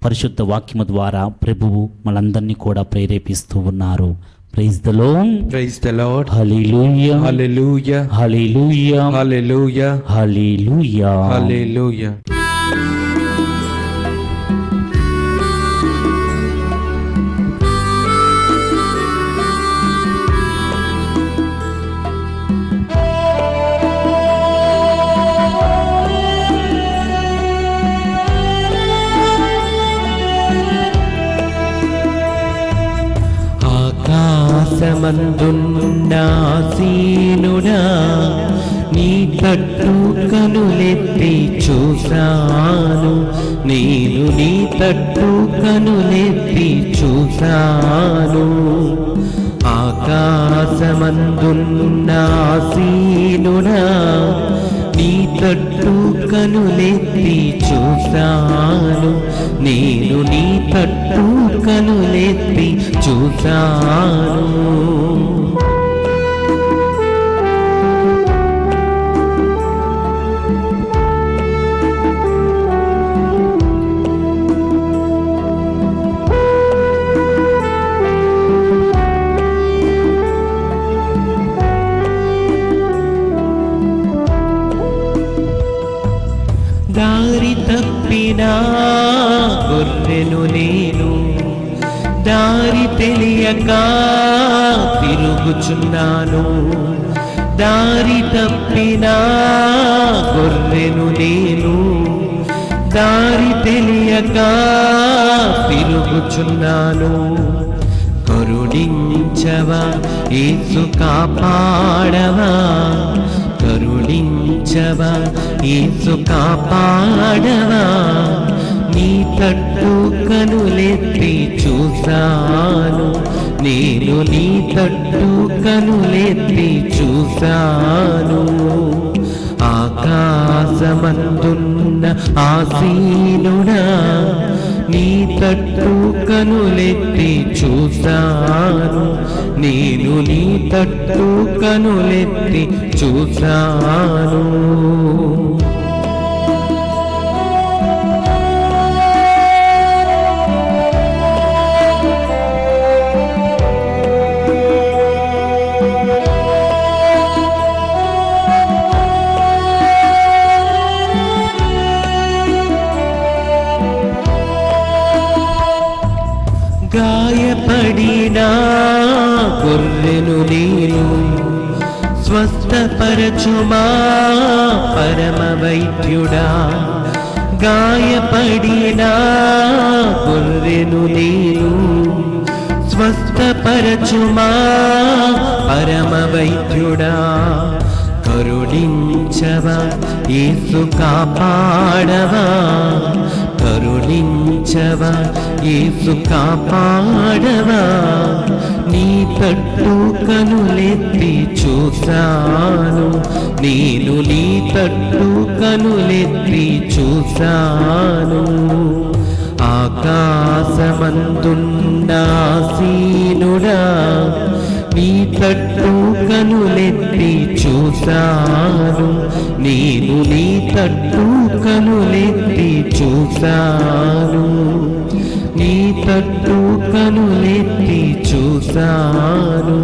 పరిశుద్ధ వాక్యము ద్వారా ప్రభువు మనందరినీ కూడా ప్రేరేపిస్తూ ఉన్నారు. Praise the Lord. Praise the Lord. Hallelujah. Hallelujah. Hallelujah. Hallelujah. Hallelujah. Hallelujah. ఆకాశమందున్నాసీనుడా, నీ తట్టు కనులెత్తి చూసాను, నేను నీ తట్టు కనులెత్తి చూసాను. ఆకాశమందున్నాసీనుడా, నీ తట్టు కనులెత్తి చూసాను, నేను నీ తట్టు కనులెత్తి చూసాను. దారి తప్పినా గొర్రెను నేను, దారి తెలియక తిరుగుచున్నాను. దారి తప్పినా గొర్రెను నేను, దారి తెలియక తిరుగుచున్నాను. కరుణించవా యేసు, కాపాడవా, కరుణించవా యేసు, కాపాడవా. నీ తట్టు కనులెత్తి చూసాను, నేను నీ తట్టు కనులెత్తి చూసాను. ఆకాశమందున్న ఆసీనుడా, నీ తట్టు కనులెత్తి చూసాను, నేను నీ తట్టు కనులెత్తి చూసాను. గాయపడిన గొర్రెను నేను, స్వస్థపరచుమా పరమ వైద్యుడా. గాయపడిన గొర్రెను నేను, స్వస్థపరచుమా పరమ వైద్యుడా. కరుణించవా యేసు, కాపాడవా, కరుణించవా యేసు, కాపాడవా. నీ తట్టు కనులెత్తి చూసాను, నేను నీ తట్టు కనులెత్తి చూసాను. ఆకాశమందున్నాసీనుడా, నీ తట్టు కనులెత్తి చూసాను, నేను నీ తట్టు కనులెత్తి చూసాను. నీ తట్టు కనులెత్తి చూశాను,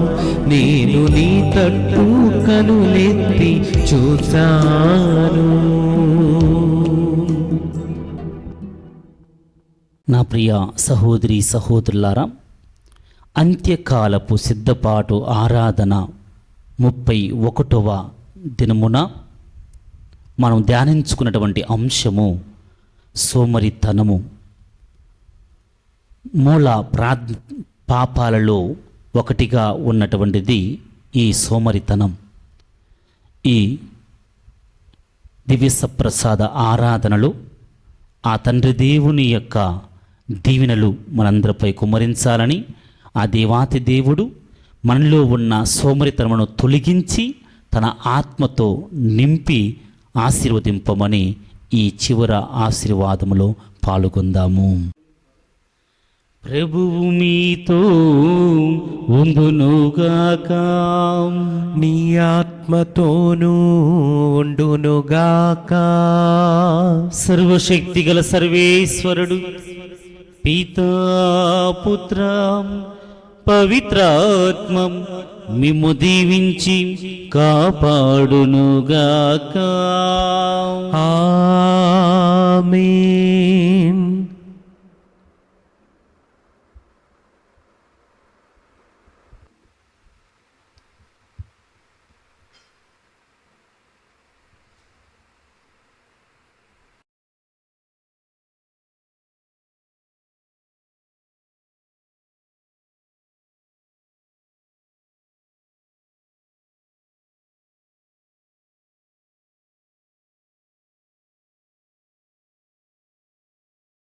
నేను నీ తట్టు కనులెత్తి చూశాను. నా ప్రియ సహోదరి సహోదరులారా, అంత్యకాలపు సిద్ధపాటు ఆరాధన 31వ దినమున మనం ధ్యానించుకున్నటువంటి అంశము సోమరితనము. మూల పాపాలలో ఒకటిగా ఉన్నటువంటిది ఈ సోమరితనం. ఈ దివ్య సప్రసాద ఆరాధనలో ఆ తండ్రి దేవుని యొక్క దీవెనలు మనందరిపై కుమ్మరించాలని, ఆ దేవాతి దేవుడు మనలో ఉన్న సోమరితనమును తొలగించి తన ఆత్మతో నింపి ఆశీర్వదింపమని ఈ చివరి ఆశీర్వాదములో పాల్గొందాము. ప్రభువు మీతో ఉండునుగాక, నీ ఆత్మతోనూ ఉండునుగాక. సర్వశక్తిగల సర్వేశ్వరుడు పితా పుత్ర పవిత్రాత్మం మిమ్ము దీవించి కాపాడునుగాక. ఆమేన్.